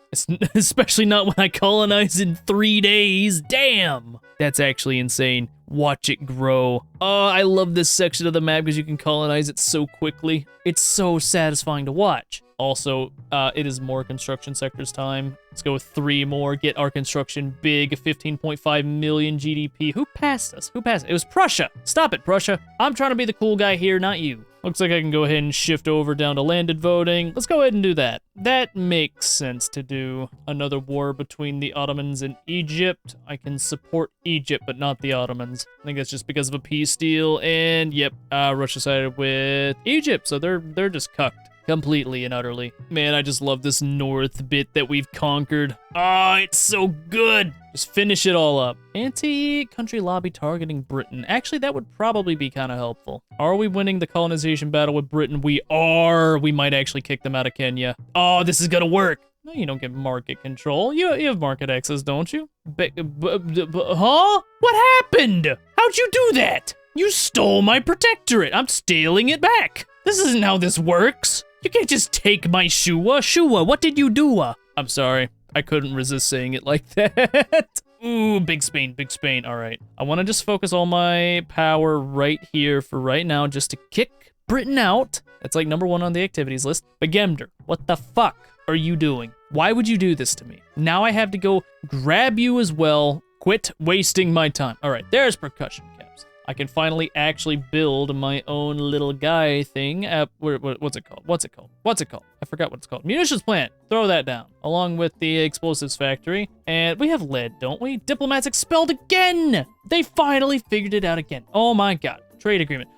especially not when I colonize in 3 days. Damn, that's actually insane. Watch it grow. Oh, I love this section of the map because you can colonize it so quickly. It's so satisfying to watch. Also, it is more construction sectors time. Let's go with 3 more. Get our construction big. 15.5 million GDP. Who passed us? Who passed? It was Prussia. Stop it, Prussia. I'm trying to be the cool guy here, not you. Looks like I can go ahead and shift over down to landed voting. Let's go ahead and do that. That makes sense to do. Another war between the Ottomans and Egypt. I can support Egypt, but not the Ottomans. I think that's just because of a peace deal. And yep, Russia sided with Egypt, so they're just cucked. Completely and utterly. Man, I just love this north bit that we've conquered. Ah, it's so good. Just finish it all up. Anti-country lobby targeting Britain. Actually, that would probably be kind of helpful. Are we winning the colonization battle with Britain? We are. We might actually kick them out of Kenya. Oh, this is gonna work. No, you don't get market control. You have market access, don't you? Huh? What happened? How'd you do that? You stole my protectorate. I'm stealing it back. This isn't how this works. You can't just take my Shua. Shua, what did you do? I'm sorry. I couldn't resist saying it like that. Ooh, big Spain, big Spain. All right. I want to just focus all my power right here for right now just to kick Britain out. That's like #1 on the activities list. Begemder, what the fuck are you doing? Why would you do this to me? Now I have to go grab you as well. Quit wasting my time. All right, there's percussion caps. I can finally actually build my own little guy thing. What's it called? What's it called? What's it called? I forgot what it's called. Munitions plant. Throw that down, along with the explosives factory. And we have lead, don't we? Diplomats expelled again! They finally figured it out again. Oh my god. Trade agreement.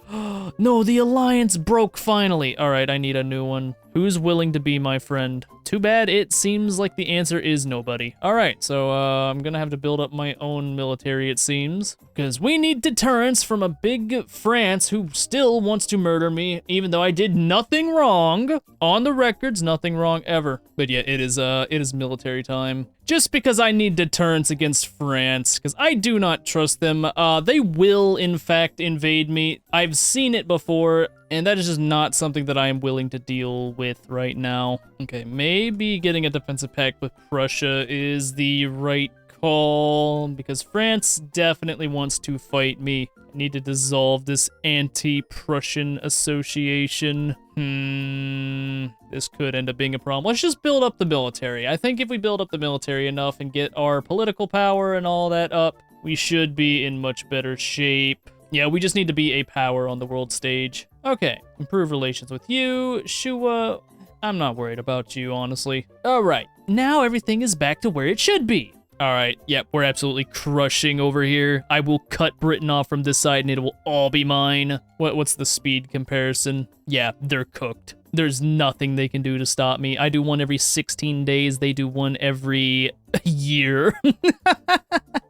No, the alliance broke finally. All right, I need a new one. Who's willing to be my friend? Too bad it seems like the answer is nobody. All right, so I'm gonna have to build up my own military, it seems, because we need deterrence from a big France who still wants to murder me, even though I did nothing wrong. On the records, nothing wrong ever. But yeah, it is military time. Just because I need deterrence against France, because I do not trust them. They will, in fact, invade me. I've seen it before, and that is just not something that I am willing to deal with right now. Okay, maybe getting a defensive pact with Prussia is the right call, because France definitely wants to fight me. I need to dissolve this anti-Prussian association. This could end up being a problem. Let's just build up the military. I think if we build up the military enough and get our political power and all that up, we should be in much better shape. Yeah, we just need to be a power on the world stage. Okay, improve relations with you. Shua, I'm not worried about you, honestly. All right, now everything is back to where it should be. All right, yep, we're absolutely crushing over here. I will cut Britain off from this side and it will all be mine. What's the speed comparison? Yeah, they're cooked. There's nothing they can do to stop me. I do one every 16 days. They do one every year.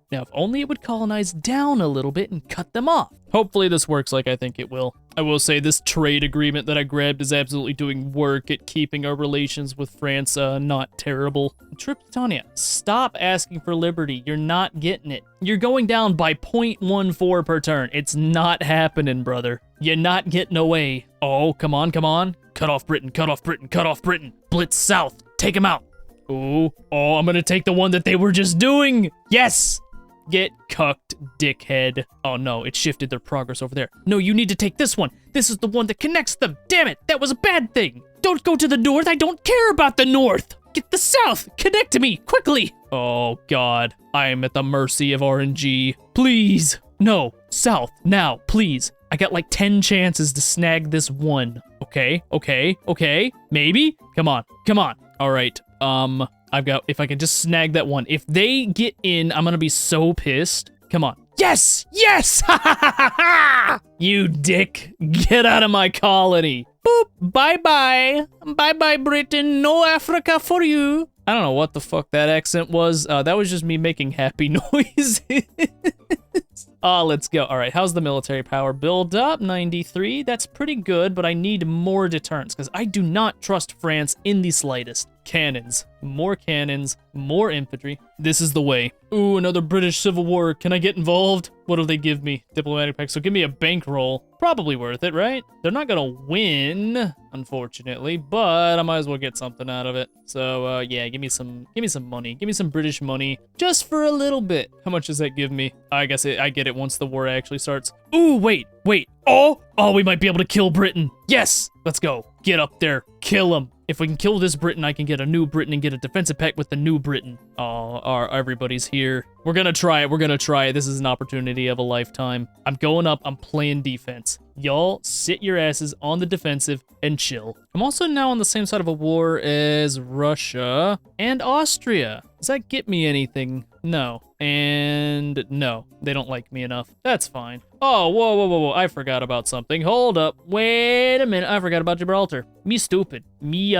Now, if only it would colonize down a little bit and cut them off. Hopefully this works like I think it will. I will say this trade agreement that I grabbed is absolutely doing work at keeping our relations with France not terrible. Triptania, stop asking for liberty. You're not getting it. You're going down by 0.14 per turn. It's not happening, brother. You're not getting away. Oh, come on, come on. Cut off Britain, cut off Britain, cut off Britain. Blitz south, take him out. Oh, I'm gonna take the one that they were just doing. Yes. Get cucked, dickhead. Oh no, it shifted their progress over there. No, you need to take this one. This is the one that connects them. Damn it, that was a bad thing. Don't go to the north. I don't care about the north. Get the south. Connect to me, quickly. Oh god, I am at the mercy of RNG. Please. No, south, now, please. I got like 10 chances to snag this one. Okay, maybe? Come on. All right, I've got, if I can just snag that one. If they get in, I'm gonna be so pissed. Come on. Yes! You dick. Get out of my colony. Boop. Bye-bye. Bye-bye, Britain. No Africa for you. I don't know what the fuck that accent was. That was just me making happy noises. Let's go. All right, how's the military power build up? 93. That's pretty good, but I need more deterrence because I do not trust France in the slightest. Cannons, more infantry. This is the way. Ooh, another British Civil War. Can I get involved? What'll they give me? Diplomatic pact. So give me a bankroll. Probably worth it, right? They're not gonna win, unfortunately, but I might as well get something out of it. So yeah, give me some money. Give me some British money just for a little bit. How much does that give me? I guess I get it once the war actually starts. Ooh, wait. Oh, we might be able to kill Britain. Yes, let's go. Get up there. Kill him. If we can kill this Britain, I can get a new Britain and get a defensive pact with the new Britain. Oh, everybody's here. We're gonna try it. This is an opportunity of a lifetime. I'm going up. I'm playing defense. Y'all sit your asses on the defensive and chill. I'm also now on the same side of a war as Russia and Austria. Does that get me anything? No. And no, they don't like me enough. That's fine. Oh, whoa. I forgot about something. Hold up. Wait a minute. I forgot about Gibraltar. Me stupid. Me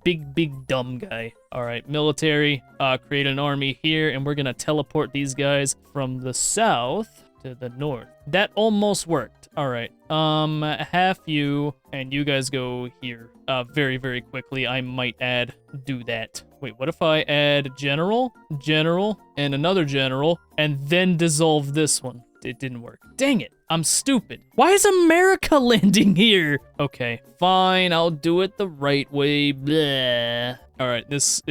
big dumb guy. All right, military, create an army here, and we're gonna teleport these guys from the south to the north. That almost worked. All right, half you, and you guys go here, very, very quickly. I might do that. Wait, what if I add general, and another general, and then dissolve this one? It didn't work. Dang it, I'm stupid. Why is America landing here? Okay, fine, I'll do it the right way. Blah. All right, this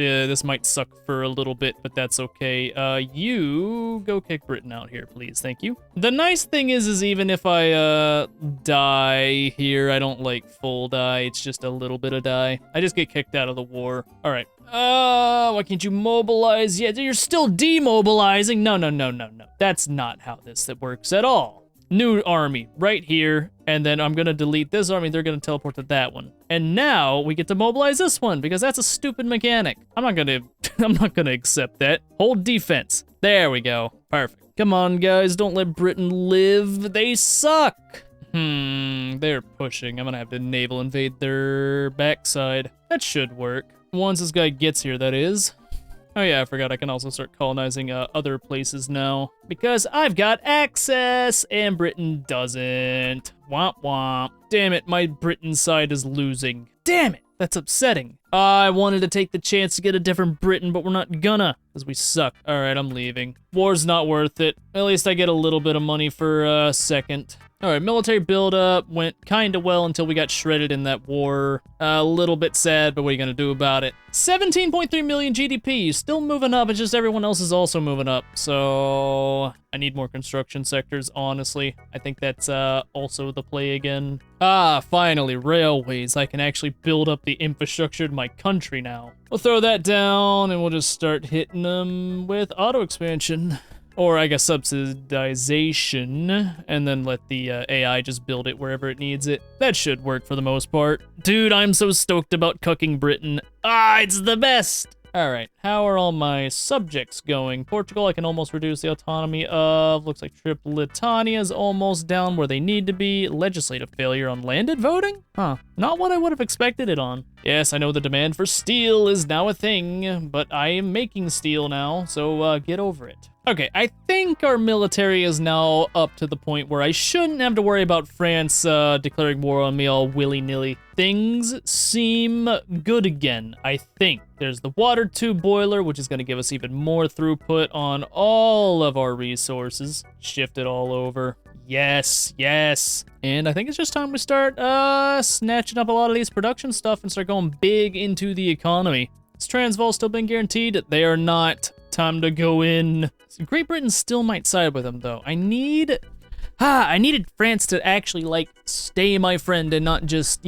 might suck for a little bit, but that's okay. You go kick Britain out here, please. Thank you. The nice thing is even if I die here, I don't like full die. It's just a little bit of die. I just get kicked out of the war. All right. Why can't you mobilize? Yeah, you're still demobilizing. No. That's not how this works at all. New army right here, and then I'm gonna delete this army. They're gonna teleport to that one, and now we get to mobilize this one because that's a stupid mechanic. I'm not gonna accept that. Hold defense. There we go. Perfect. Come on, guys, don't let Britain live. They suck. They're pushing. I'm gonna have to naval invade their backside. That should work. Once this guy gets here, that is. Oh yeah, I forgot I can also start colonizing other places now. Because I've got access, and Britain doesn't. Womp womp. Damn it, my Britain side is losing. Damn it, that's upsetting. I wanted to take the chance to get a different Britain, but we're not gonna, because we suck. Alright, I'm leaving. War's not worth it. At least I get a little bit of money for a second. Alright, military buildup went kinda well until we got shredded in that war. A little bit sad, but what are you gonna do about it? 17.3 million GDP, still moving up, it's just everyone else is also moving up. So, I need more construction sectors, honestly. I think that's also the play again. Finally, railways. I can actually build up the infrastructure to my country now. We'll throw that down, and we'll just start hitting them with auto expansion. Or I guess subsidization, and then let the AI just build it wherever it needs it. That should work for the most part. Dude, I'm so stoked about cucking Britain. It's the best! Alright, how are all my subjects going? Portugal, I can almost reduce the autonomy of. Looks like Tripolitania is almost down where they need to be. Legislative failure on landed voting? Huh, not what I would have expected it on. Yes, I know the demand for steel is now a thing, but I am making steel now, so get over it. Okay, I think our military is now up to the point where I shouldn't have to worry about France declaring war on me all willy-nilly. Things seem good again, I think. There's the water tube boiler, which is going to give us even more throughput on all of our resources. Shift it all over. Yes. And I think it's just time we start snatching up a lot of these production stuff and start going big into the economy. Is Transvaal still been guaranteed? They are not. Time to go in. Great Britain still might side with them, though. I needed France to actually, stay my friend and not just,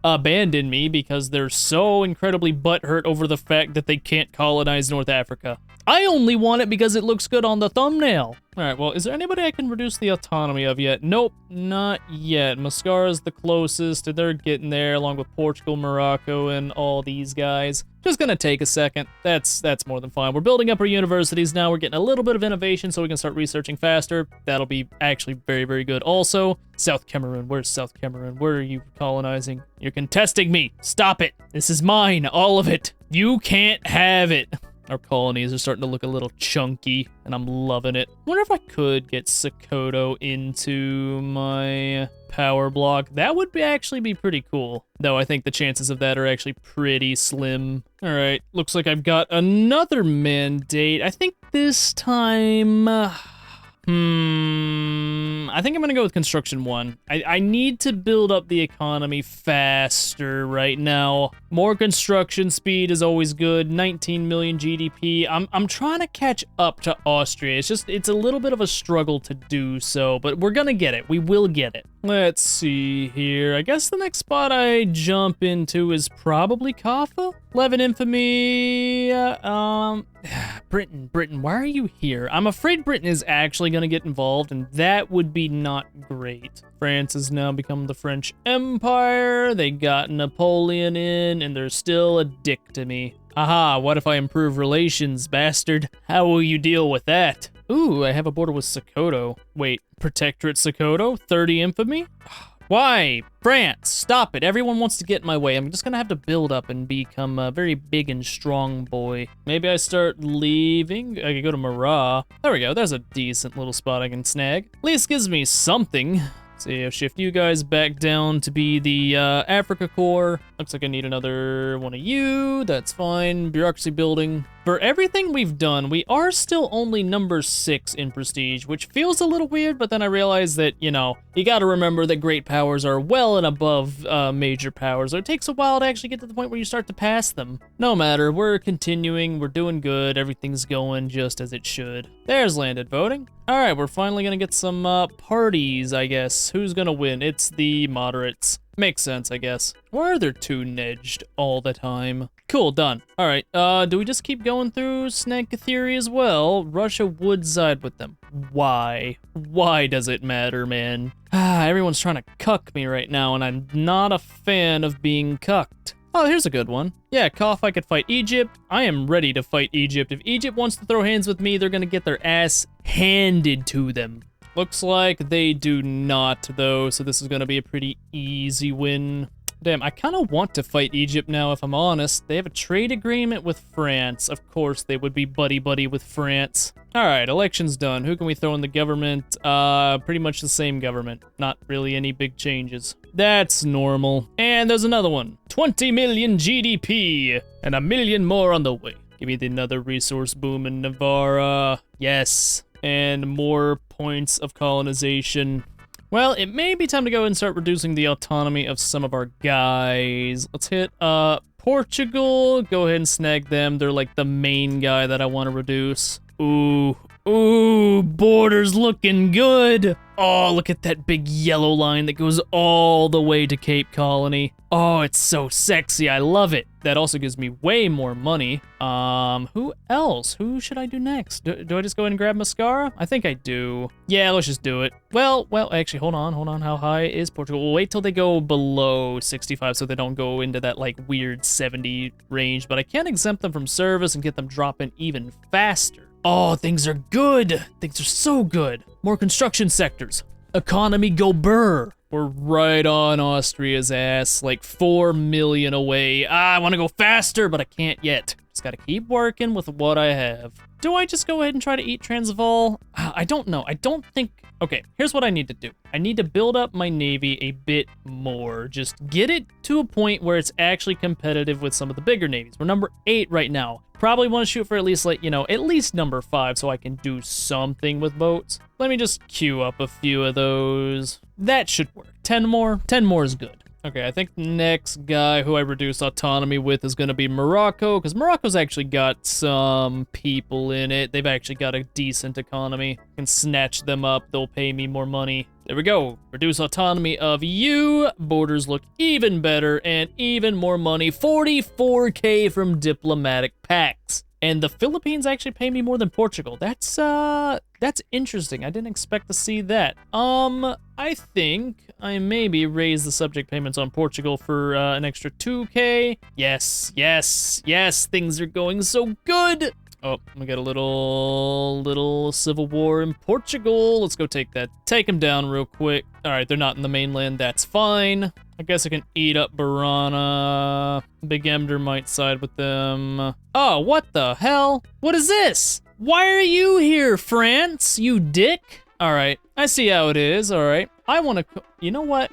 abandon me because they're so incredibly butthurt over the fact that they can't colonize North Africa. I only want it because it looks good on the thumbnail. All right, well, is there anybody I can reduce the autonomy of yet? Nope, not yet. Mascara's the closest, and they're getting there, along with Portugal, Morocco, and all these guys. Just gonna take a second. That's more than fine. We're building up our universities now. We're getting a little bit of innovation so we can start researching faster. That'll be actually very, very good. Also, South Cameroon. Where's South Cameroon? Where are you colonizing? You're contesting me. Stop it. This is mine, all of it. You can't have it. Our colonies are starting to look a little chunky, and I'm loving it. Wonder if I could get Sakoto into my power block. That would actually be pretty cool, though I think the chances of that are actually pretty slim. All right, looks like I've got another mandate. I think this time... I think I'm gonna go with construction 1. I need to build up the economy faster right now. More construction speed is always good. 19 million GDP. I'm trying to catch up to Austria. It's a little bit of a struggle to do so, but we're gonna get it. We will get it. Let's see here. I guess the next spot I jump into is probably Kaffa. 11 infamy. Britain, why are you here? I'm afraid Britain is actually going to get involved, and that would be not great. France has now become the French Empire. They got Napoleon in, and they're still a dick to me. Aha, what if I improve relations, bastard? How will you deal with that? Ooh, I have a border with Sakoto. Wait, Protectorate Sakoto? 30 infamy? Why? France, stop it. Everyone wants to get in my way. I'm just gonna have to build up and become a very big and strong boy. Maybe I start leaving. I could go to Marat. There we go. There's a decent little spot I can snag. At least gives me something. See, I'll shift you guys back down to be the Africa Corps. Looks like I need another one of you. That's fine. Bureaucracy building. For everything we've done, we are still only number 6 in prestige, which feels a little weird, but then I realize that, you know, you gotta remember that great powers are well and above major powers, so it takes a while to actually get to the point where you start to pass them. No matter, we're continuing, we're doing good, everything's going just as it should. There's landed voting. All right, we're finally gonna get some parties, I guess. Who's gonna win? It's the moderates. Makes sense, I guess. Why are there 2 nedged all the time? Cool, done. All right, do we just keep going through snag theory as well? Russia would side with them. Why? Why does it matter, man? Everyone's trying to cuck me right now, and I'm not a fan of being cucked. Oh, here's a good one. Yeah, Kof, I could fight Egypt. I am ready to fight Egypt. If Egypt wants to throw hands with me, they're gonna get their ass handed to them. Looks like they do not, though, so this is gonna be a pretty easy win. Damn, I kind of want to fight Egypt now, if I'm honest. They have a trade agreement with France. Of course, they would be buddy-buddy with France. All right, election's done. Who can we throw in the government? Pretty much the same government. Not really any big changes. That's normal. And there's another one. 20 million GDP, and 1 million more on the way. Give me another resource boom in Navarra. Yes. And more points of colonization. Well, it may be time to go and start reducing the autonomy of some of our guys. Let's hit Portugal. Go ahead and snag them. They're like the main guy that I want to reduce. Ooh, border's looking good. Oh, look at that big yellow line that goes all the way to Cape Colony. Oh, it's so sexy. I love it. That also gives me way more money. Who else? Who should I do next? Do I just go ahead and grab Mascara? I think I do. Yeah, let's just do it. Well, actually, hold on. How high is Portugal? We'll wait till they go below 65 so they don't go into that, like, weird 70 range. But I can exempt them from service and get them dropping even faster. Oh, things are good. Things are so good. More construction sectors. Economy go burr. We're right on Austria's ass, like 4 million away. I want to go faster, but I can't yet. Just got to keep working with what I have. Do I just go ahead and try to eat Transvaal? I don't know. I don't think... Okay, here's what I need to do. I need to build up my navy a bit more. Just get it to a point where it's actually competitive with some of the bigger navies. We're number 8 right now. Probably want to shoot for at least, like, you know, at least number 5 so I can do something with boats. Let me just queue up a few of those. That should work. 10 more? 10 more is good. Okay, I think the next guy who I reduce autonomy with is going to be Morocco, because Morocco's actually got some people in it. They've actually got a decent economy. I can snatch them up. They'll pay me more money. There we go. Reduce autonomy of you. Borders look even better and even more money. 44K from diplomatic pacts. And the Philippines actually pay me more than Portugal. That's interesting. I didn't expect to see that. I think I maybe raise the subject payments on Portugal for an extra 2K. Yes. Things are going so good. Oh, we got a little civil war in Portugal. Let's go take that. Take them down real quick. All right, they're not in the mainland. That's fine. I guess I can eat up Barana. Big Emder might side with them. Oh, what the hell? What is this? Why are you here, France, you dick? All right, I see how it is. All right, I want to. You know what?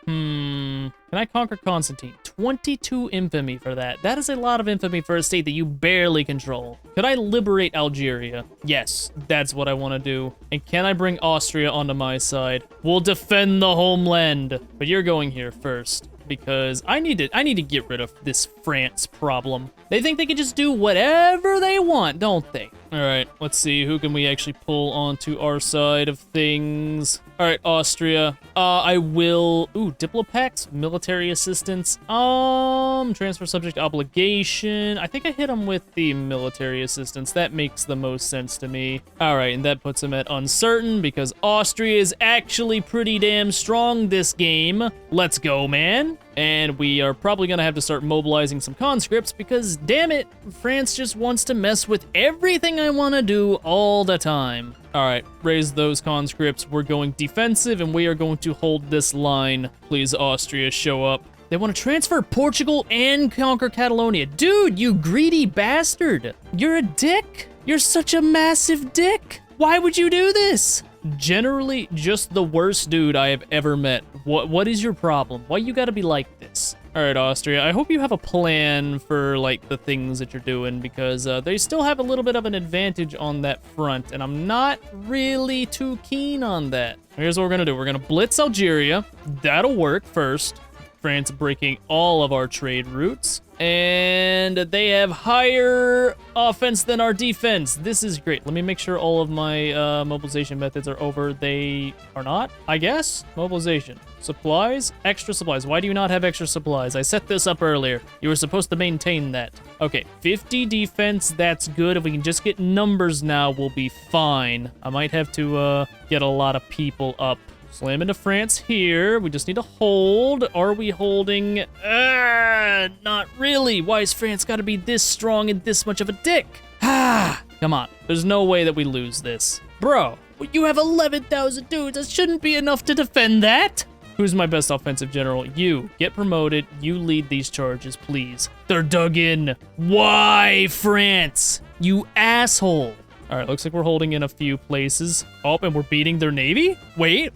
Can I conquer Constantine? 22 infamy for that. That is a lot of infamy for a state that you barely control. Could I liberate Algeria? Yes, that's what I want to do. And can I bring Austria onto my side? We'll defend the homeland. But you're going here first, because I need to get rid of this France problem. They think they can just do whatever they want, don't they? All right, let's see, who can we actually pull onto our side of things? All right, Austria. I will, Diplopacts, military assistance. Transfer subject obligation. I think I hit him with the military assistance. That makes the most sense to me. All right, and that puts him at uncertain because Austria is actually pretty damn strong this game. Let's go, man. And we are probably gonna have to start mobilizing some conscripts because, damn it, France just wants to mess with everything I wanna do all the time. All right, raise those conscripts. We're going defensive and we are going to hold this line. Please, Austria, show up. They want to transfer Portugal and conquer Catalonia. Dude, you greedy bastard. You're a dick. You're such a massive dick. Why would you do this? Generally, just the worst dude I have ever met. What is your problem? Why you gotta be like this? All right, Austria, I hope you have a plan for, like, the things that you're doing, because they still have a little bit of an advantage on that front, and I'm not really too keen on that. Here's what we're gonna do. We're gonna blitz Algeria. That'll work first. France breaking all of our trade routes. And they have higher offense than our defense. This is great. Let me make sure all of my mobilization methods are over. They are not, I guess. Mobilization. Supplies? Extra supplies. Why do you not have extra supplies? I set this up earlier. You were supposed to maintain that. Okay, 50 defense. That's good. If we can just get numbers now, we'll be fine. I might have to get a lot of people up. Slam into France here. We just need to hold. Are we holding? Not really. Why is France got to be this strong and this much of a dick? Come on. There's no way that we lose this. Bro, you have 11,000 dudes. That shouldn't be enough to defend that. Who's my best offensive general? You. Get promoted. You lead these charges, please. They're dug in. Why, France? You asshole. All right, looks like we're holding in a few places. Oh, and we're beating their navy? Wait,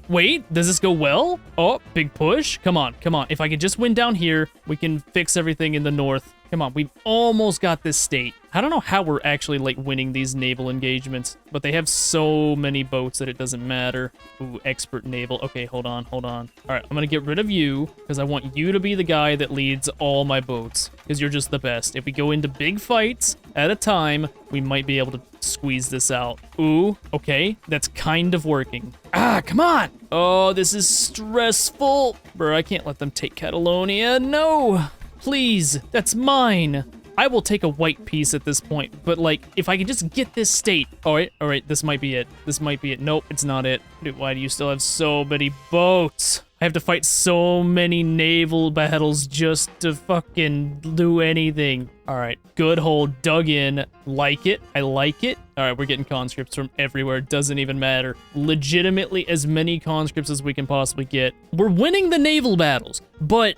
does this go well? Oh, big push. Come on. If I could just win down here, we can fix everything in the north. Come on, we've almost got this state. I don't know how we're actually, like, winning these naval engagements, but they have so many boats that it doesn't matter. Ooh, expert naval. Okay, hold on. All right, I'm gonna get rid of you, because I want you to be the guy that leads all my boats, because you're just the best. If we go into big fights at a time, we might be able to squeeze this out. Ooh, okay, that's kind of working. Come on! Oh, this is stressful. Bro, I can't let them take Catalonia. No! Please, that's mine. I will take a white piece at this point, but, like, if I can just get this state. All right, this might be it. Nope, it's not it. Dude, why do you still have so many boats? I have to fight so many naval battles just to fucking do anything. All right, good hold, dug in, like it, I like it. All right, we're getting conscripts from everywhere, it doesn't even matter. Legitimately as many conscripts as we can possibly get. We're winning the naval battles, but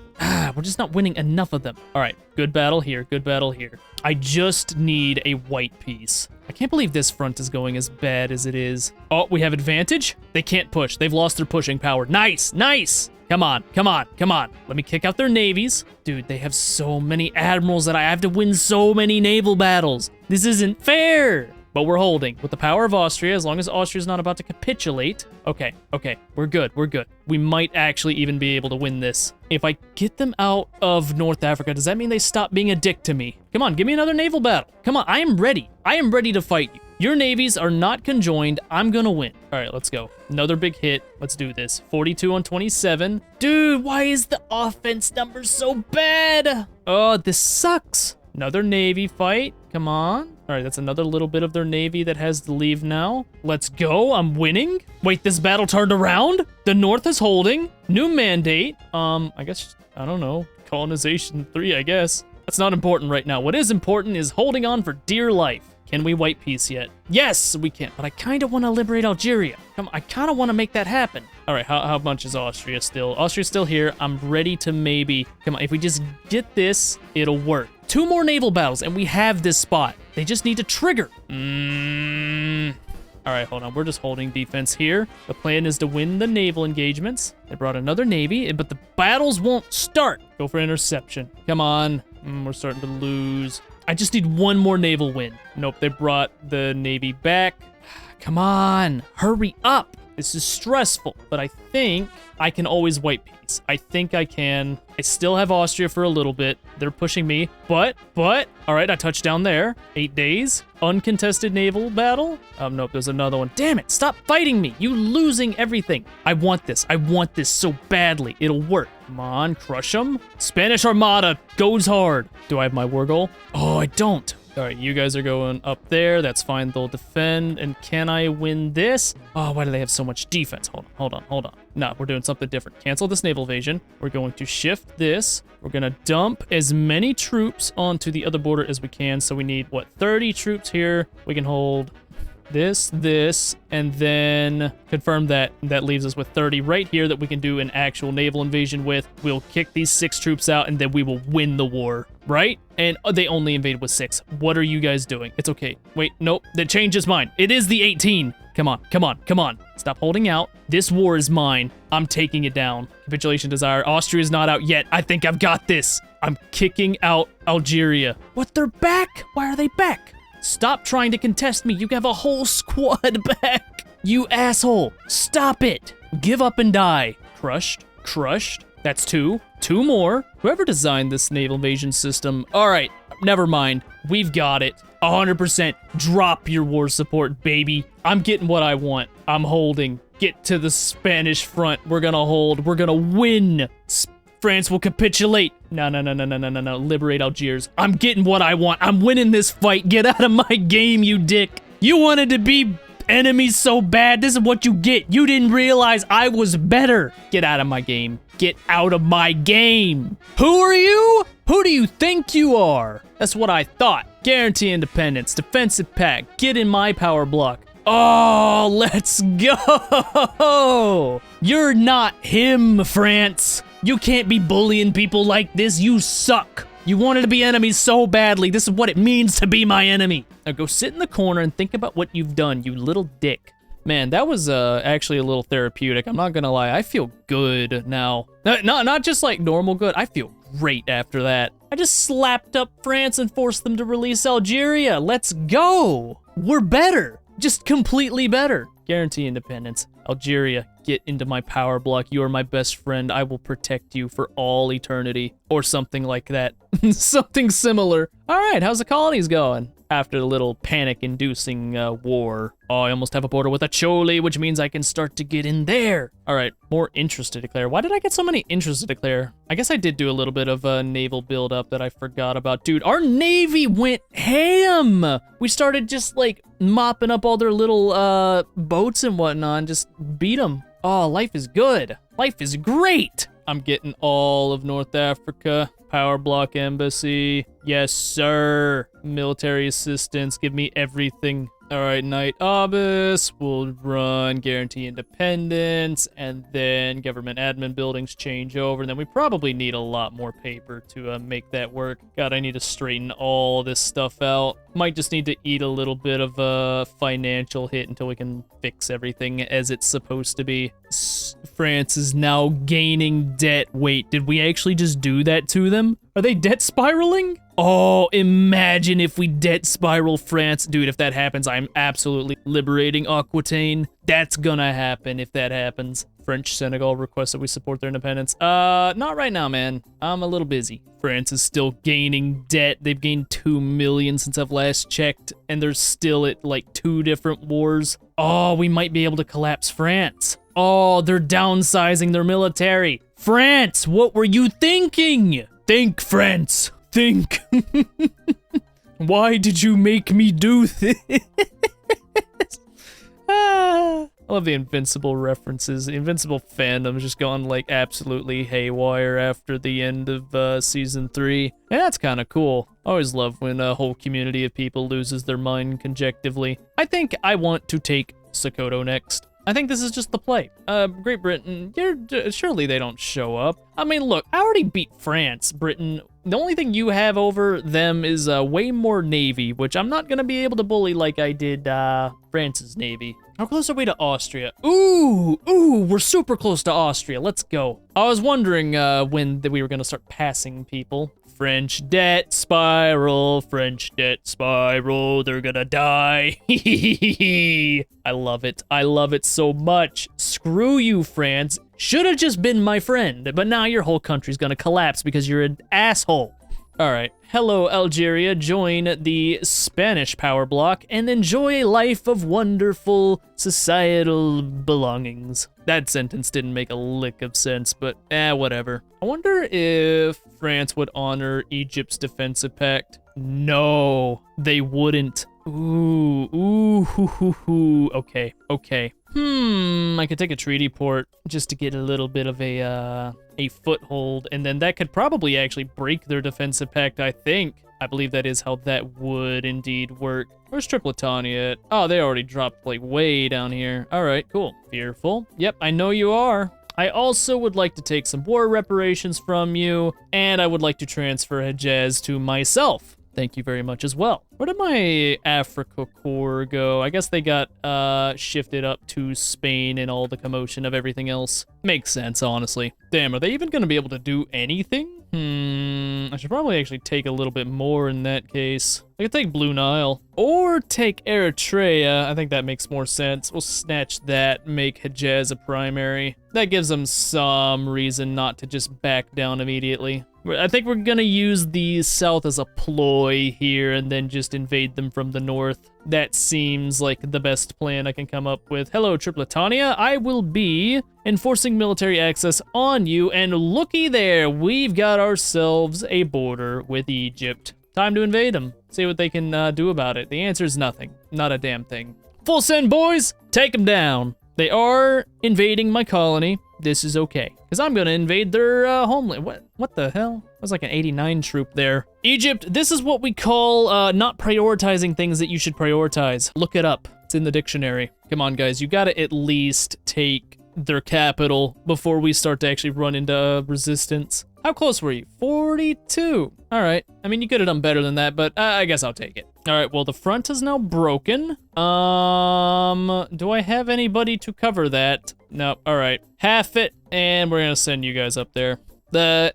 we're just not winning enough of them. All right, good battle here. I just need a white piece. I can't believe this front is going as bad as it is. Oh, we have advantage? They can't push. They've lost their pushing power. Nice. Come on. Let me kick out their navies. Dude, they have so many admirals that I have to win so many naval battles. This isn't fair. But we're holding with the power of Austria, as long as Austria's not about to capitulate. Okay, we're good. We might actually even be able to win this. If I get them out of North Africa, does that mean they stop being a dick to me? Come on, give me another naval battle. Come on, I am ready. to fight you. Your navies are not conjoined. I'm gonna win. All right, let's go. Another big hit. Let's do this. 42 on 27. Dude, why is the offense number so bad? Oh, this sucks. Another navy fight. Come on. All right, that's another little bit of their navy that has to leave now. Let's go. I'm winning. Wait, this battle turned around? The North is holding. New mandate. I guess, I don't know. Colonization 3, I guess. That's not important right now. What is important is holding on for dear life. Can we white peace yet? Yes, we can. But I kind of want to liberate Algeria. Come on, I kind of want to make that happen. All right, how much is Austria still? Austria's still here. I'm ready to maybe... Come on, if we just get this, it'll work. 2 more naval battles, and we have this spot. They just need to trigger. All right, hold on. We're just holding defense here. The plan is to win the naval engagements. They brought another navy, but the battles won't start. Go for interception. Come on. We're starting to lose. I just need 1 more naval win. Nope, they brought the navy back. Come on. Hurry up. This is stressful, but I think I can always white peace. I think I can. I still have Austria for a little bit. They're pushing me, but, all right, I touched down there. 8 days. Uncontested naval battle. Nope, there's another one. Damn it, stop fighting me. You losing everything. I want this. I want this so badly. It'll work. Come on, crush them. Spanish Armada goes hard. Do I have my war goal? Oh, I don't. All right, you guys are going up there. That's fine. They'll defend. And can I win this? Oh, why do they have so much defense? Hold on. No, we're doing something different. Cancel this naval invasion. We're going to shift this. We're going to dump as many troops onto the other border as we can. So we need, 30 troops here. We can hold this, and then confirm that. That leaves us with 30 right here that we can do an actual naval invasion with. We'll kick these 6 troops out, and then we will win the war, right? And they only invaded with 6. What are you guys doing? It's okay. Wait, nope, that changes mine. It is the 18. Come on. Stop holding out. This war is mine. I'm taking it down. Capitulation desire. Austria's not out yet. I think I've got this. I'm kicking out Algeria. What, they're back? Why are they back? Stop trying to contest me. You have a whole squad back. You asshole. Stop it. Give up and die. Crushed. That's 2. 2 more. Whoever designed this naval invasion system. All right, never mind. We've got it. 100%. Drop your war support, baby. I'm getting what I want. I'm holding. Get to the Spanish front. We're gonna hold. We're gonna win. France will capitulate. No. Liberate Algiers. I'm getting what I want. I'm winning this fight. Get out of my game, you dick. You wanted to be enemies so bad. This is what you get. You didn't realize I was better. Get out of my game. Get out of my game. Who are you? Who do you think you are? That's what I thought. Guarantee independence. Defensive pact. Get in my power block. Oh, let's go. You're not him, France. You can't be bullying people like this. You suck. You wanted to be enemies so badly. This is what it means to be my enemy. Now go sit in the corner and think about what you've done, you little dick. Man, that was actually a little therapeutic. I'm not gonna lie. I feel good now. Not just like normal good. I feel great after that. I just slapped up France and forced them to release Algeria. Let's go. We're better. Just completely better. Guarantee independence. Algeria, get into my power block. You are my best friend. I will protect you for all eternity. Or something like that. Something similar. All right, how's the colonies going? After the little panic-inducing war. Oh, I almost have a border with Acholi, which means I can start to get in there. All right, more interests to declare. Why did I get so many interests to declare? I guess I did do a little bit of a naval buildup that I forgot about. Dude, our navy went ham. We started just like mopping up all their little boats and whatnot and just beat them. Oh, life is good. Life is great. I'm getting all of North Africa. Power block embassy. Yes, sir. Military assistance. Give me everything. All right, Knight Obis will run guarantee independence, and then government admin buildings change over, and then we probably need a lot more paper to make that work. God, I need to straighten all this stuff out. Might just need to eat a little bit of a financial hit until we can fix everything as it's supposed to be. France is now gaining debt. Wait, did we actually just do that to them? Are they debt spiraling? Oh, imagine if we debt spiral France. Dude, if that happens, I'm absolutely liberating Aquitaine. That's gonna happen if that happens. French Senegal requests that we support their independence. Not right now, man. I'm a little busy. France is still gaining debt. They've gained 2 million since I've last checked, and they're still at like 2 different wars. Oh, we might be able to collapse France. Oh, they're downsizing their military. France, what were you thinking? Think, France. Think. Why did you make me do this? I love the Invincible references. The Invincible fandom's just gone like absolutely haywire after the end of season 3. And that's kind of cool. Always love when a whole community of people loses their mind conjectively. I think I want to take Sakoto next. I think this is just the play. Great Britain, surely they don't show up. I mean, look, I already beat France, Britain. The only thing you have over them is way more navy, which I'm not gonna be able to bully like I did France's navy. How close are we to Austria? Ooh, we're super close to Austria. Let's go. I was wondering when we were gonna start passing people. French debt spiral, French debt spiral, they're gonna die. I love it. I love it so much. Screw you, France. Should have just been my friend, but now your whole country's gonna collapse because you're an asshole. All right, hello Algeria, join the Spanish power block and enjoy a life of wonderful societal belongings. That sentence didn't make a lick of sense, but whatever. I wonder if France would honor Egypt's defensive pact. No, they wouldn't. Okay. I could take a treaty port just to get a little bit of a foothold, and then that could probably actually break their defensive pact, I think. I believe that is how that would indeed work. Where's Tripletania at? Oh, they already dropped like way down here. All right, cool. Fearful. Yep, I know you are. I also would like to take some war reparations from you, and I would like to transfer Hejaz to myself. Thank you very much as well. Where did my Africa Corps go? I guess they got shifted up to Spain and all the commotion of everything else. Makes sense, honestly. Damn, are they even gonna be able to do anything? I should probably actually take a little bit more in that case. I could take Blue Nile. Or take Eritrea. I think that makes more sense. We'll snatch that, make Hejaz a primary. That gives them some reason not to just back down immediately. I think we're gonna use the south as a ploy here and then just invade them from the north. That seems like the best plan I can come up with. Hello, Tripletania. I will be enforcing military access on you, and looky there, we've got ourselves a border with Egypt. Time to invade them. See what they can do about it. The answer is nothing. Not a damn thing. Full send, boys! Take them down. They are invading my colony. This is okay, because I'm gonna invade their homeland. What the hell? That was like an 89 troop there. Egypt, this is what we call not prioritizing things that you should prioritize. Look it up. It's in the dictionary. Come on, guys. You gotta at least take their capital before we start to actually run into resistance. How close were you? 42. All right. I mean, you could have done better than that, but I guess I'll take it. All right, well, the front is now broken. Do I have anybody to cover that? No, all right. Half it, and we're gonna send you guys up there. That'll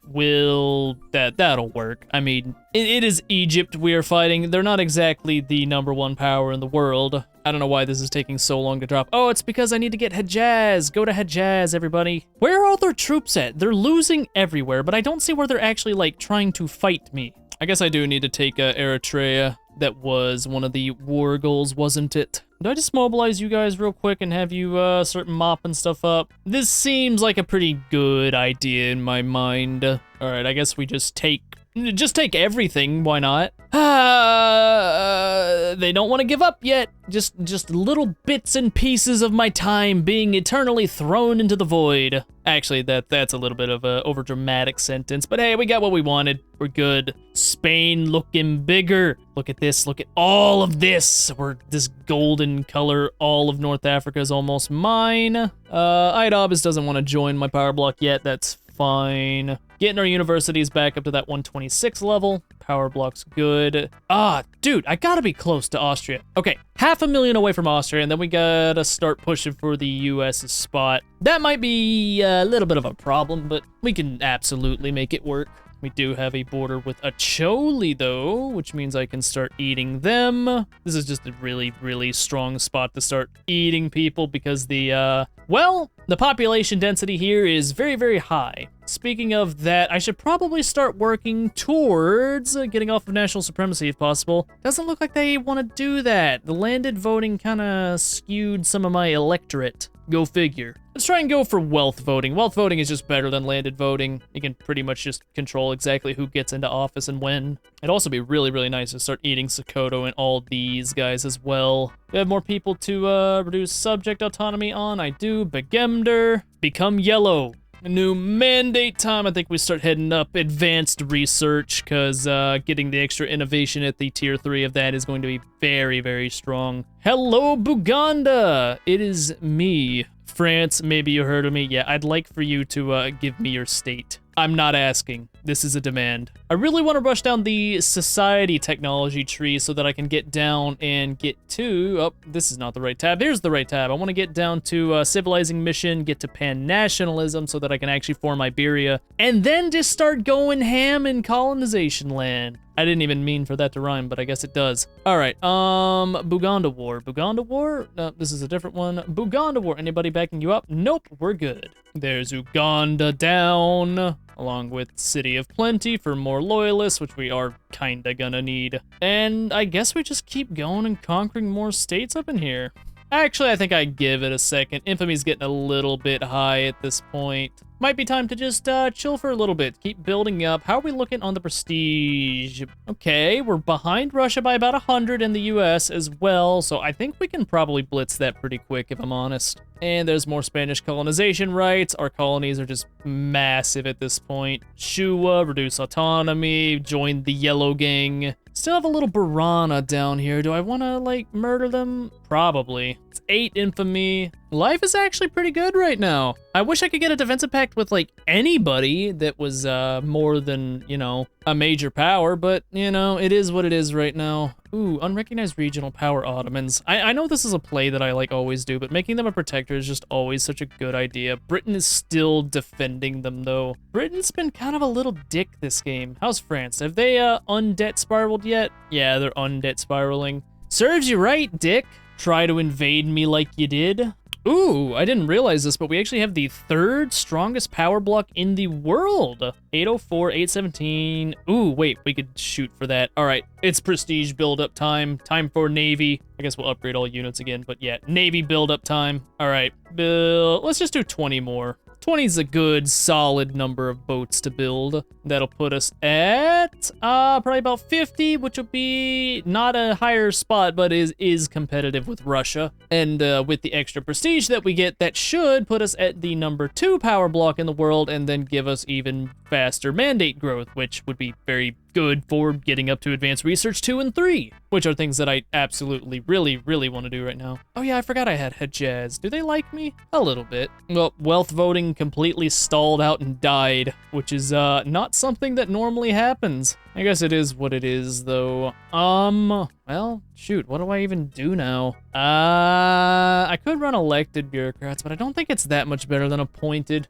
work. I mean, it is Egypt we are fighting. They're not exactly the #1 power in the world. I don't know why this is taking so long to drop. Oh, it's because I need to get Hejaz. Go to Hejaz, everybody. Where are all their troops at? They're losing everywhere, but I don't see where they're actually, like, trying to fight me. I guess I do need to take Eritrea. That was one of the war goals, wasn't it? Do I just mobilize you guys real quick and have you start mopping stuff up? This seems like a pretty good idea in my mind. All right, I guess we just take everything. Why not? They don't want to give up yet. Just little bits and pieces of my time being eternally thrown into the void. Actually, that's a little bit of a overdramatic sentence, but hey, we got what we wanted. We're good. Spain looking bigger. Look at this. Look at all of this. This golden color. All of North Africa is almost mine. Idobis doesn't want to join my power block yet. That's fine. Getting our universities back up to that 126 level. Power block's good. Dude, I gotta be close to Austria. Okay, 500,000 away from Austria, and then we gotta start pushing for the US's spot. That might be a little bit of a problem, but we can absolutely make it work. We do have a border with Acholi, though, which means I can start eating them. This is just a really, really strong spot to start eating people because the population density here is very, very high. Speaking of that, I should probably start working towards getting off of national supremacy if possible. Doesn't look like they want to do that. The landed voting kind of skewed some of my electorate. Go figure. Let's try and go for wealth voting. Wealth voting is just better than landed voting. You can pretty much just control exactly who gets into office and when. It'd also be really, really nice to start eating Sakoto and all these guys as well. We have more people to reduce subject autonomy on. I do. Begemder. Become yellow. New mandate time. I think we start heading up advanced research because getting the extra innovation at the tier 3 of that is going to be very, very strong. Hello, Buganda. It is me. France, maybe you heard of me. Yeah, I'd like for you to give me your state. I'm not asking. This is a demand. I really want to rush down the society technology tree so that I can get down and get to... Oh, this is not the right tab. Here's the right tab. I want to get down to civilizing mission, get to pan-nationalism so that I can actually form Iberia, and then just start going ham in colonization land. I didn't even mean for that to rhyme, but I guess it does. All right, Buganda War. Buganda War? No, this is a different one. Buganda War. Anybody backing you up? Nope, we're good. There's Uganda down, along with City of Plenty for more loyalists, which we are kinda gonna need. And I guess we just keep going and conquering more states up in here. Actually, I think I give it a second. Infamy's getting a little bit high at this point. Might be time to just chill for a little bit. Keep building up. How are we looking on the prestige? Okay, we're behind Russia by about 100 in the US as well, so I think we can probably blitz that pretty quick if I'm honest. And there's more Spanish colonization rights. Our colonies are just massive at this point. Shua, reduce autonomy, join the Yellow Gang. Still have a little Barana down here. Do I want to, like, murder them? Probably. It's 8 infamy. Life is actually pretty good right now. I wish I could get a defensive pact with, like, anybody that was more than, you know, a major power, but, you know, it is what it is right now. Ooh, unrecognized regional power Ottomans. I know this is a play that I, like, always do, but making them a protector is just always such a good idea. Britain is still defending them, though. Britain's been kind of a little dick this game. How's France? Have they undebt spiraled yet? Yeah, they're undebt spiraling. Serves you right, dick. Try to invade me like you did. Ooh, I didn't realize this, but we actually have the 3rd strongest power block in the world. 804, 817. Ooh, wait, we could shoot for that. All right, it's prestige build-up time. Time for Navy. I guess we'll upgrade all units again, but yeah, Navy build-up time. All right, let's just do 20 more. 20 is a good, solid number of boats to build. That'll put us at probably about 50, which will be not a higher spot, but is competitive with Russia. And with the extra prestige that we get, that should put us at the number 2 power block in the world and then give us even faster mandate growth, which would be very good for getting up to advanced research 2 and 3, which are things that I absolutely, really, really want to do right now. Oh yeah, I forgot I had Hejaz. Do they like me? A little bit. Well, wealth voting completely stalled out and died, which is not something that normally happens. I guess it is what it is, though. Well, shoot, what do I even do now? I could run elected bureaucrats, but I don't think it's that much better than appointed.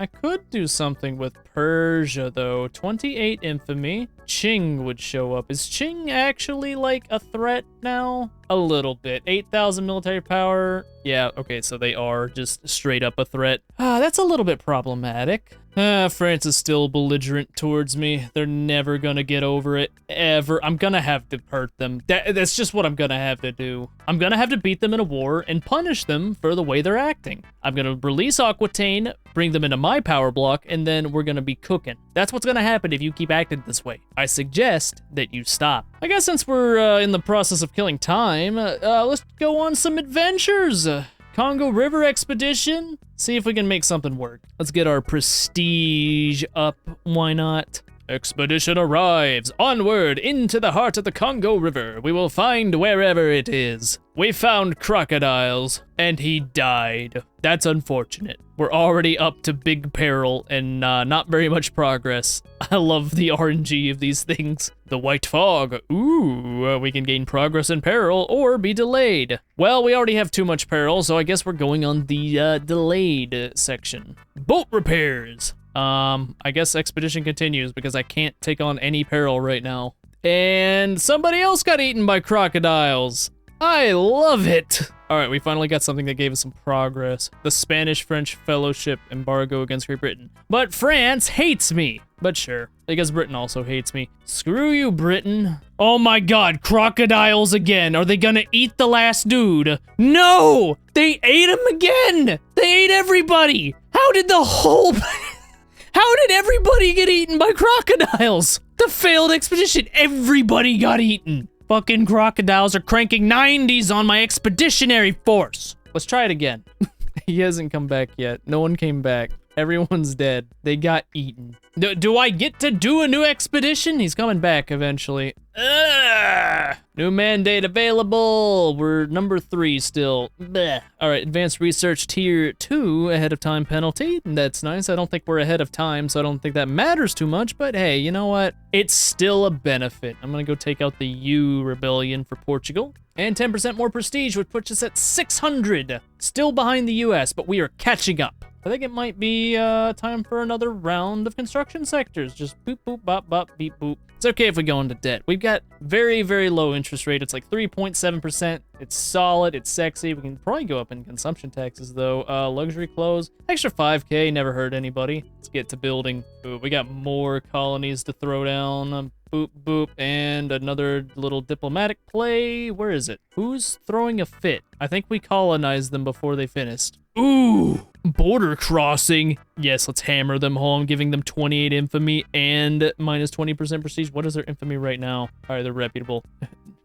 I could do something with Persia, though. 28 infamy. Qing would show up. Is Qing actually, like, a threat now? A little bit. 8,000 military power. Yeah, okay, so they are just straight up a threat. That's a little bit problematic. France is still belligerent towards me. They're never gonna get over it, ever. I'm gonna have to hurt them. That's just what I'm gonna have to do. I'm gonna have to beat them in a war and punish them for the way they're acting. I'm gonna release Aquitaine, bring them into my power block, and then we're gonna be cooking. That's what's gonna happen if you keep acting this way. I suggest that you stop. I guess since we're in the process of killing time, let's go on some adventures. Congo River expedition. See if we can make something work. Let's get our prestige up. Why not? Expedition arrives. Onward into the heart of the Congo River. We will find wherever it is. We found crocodiles, and he died. That's unfortunate. We're already up to big peril and not very much progress. I love the RNG of these things. The white fog. Ooh, we can gain progress in peril or be delayed. Well, we already have too much peril, so I guess we're going on the delayed section. Boat repairs. I guess expedition continues because I can't take on any peril right now. And somebody else got eaten by crocodiles. I love it. All right, we finally got something that gave us some progress. The Spanish-French Fellowship embargo against Great Britain. But France hates me. But sure, because Britain also hates me. Screw you, Britain. Oh my God, crocodiles again. Are they gonna eat the last dude? No, they ate him again. They ate everybody. How did the whole... How did everybody get eaten by crocodiles? The failed expedition, everybody got eaten. Fucking crocodiles are cranking 90s on my expeditionary force. Let's try it again. He hasn't come back yet. No one came back. Everyone's dead. They got eaten. Do I get to do a new expedition? He's coming back eventually. New mandate available. We're number 3 still. Bleh. All right, advanced research tier 2, ahead of time penalty. That's nice. I don't think we're ahead of time, so I don't think that matters too much, but hey, you know what? It's still a benefit. I'm gonna go take out the U rebellion for Portugal. And 10% more prestige, which puts us at 600. Still behind the US, but we are catching up. I think it might be time for another round of construction sectors. Just boop, boop, bop, bop, beep, boop. It's okay if we go into debt. We've got very, very low interest rate. It's like 3.7%. It's solid. It's sexy. We can probably go up in consumption taxes, though. Luxury clothes. Extra 5K. Never hurt anybody. Let's get to building. Ooh, we got more colonies to throw down. Boop, boop, and another little diplomatic play. Where is it? Who's throwing a fit? I think we colonized them before they finished. Ooh, border crossing. Yes, let's hammer them home, giving them 28 infamy and minus 20% prestige. What is their infamy right now? All right, they're reputable.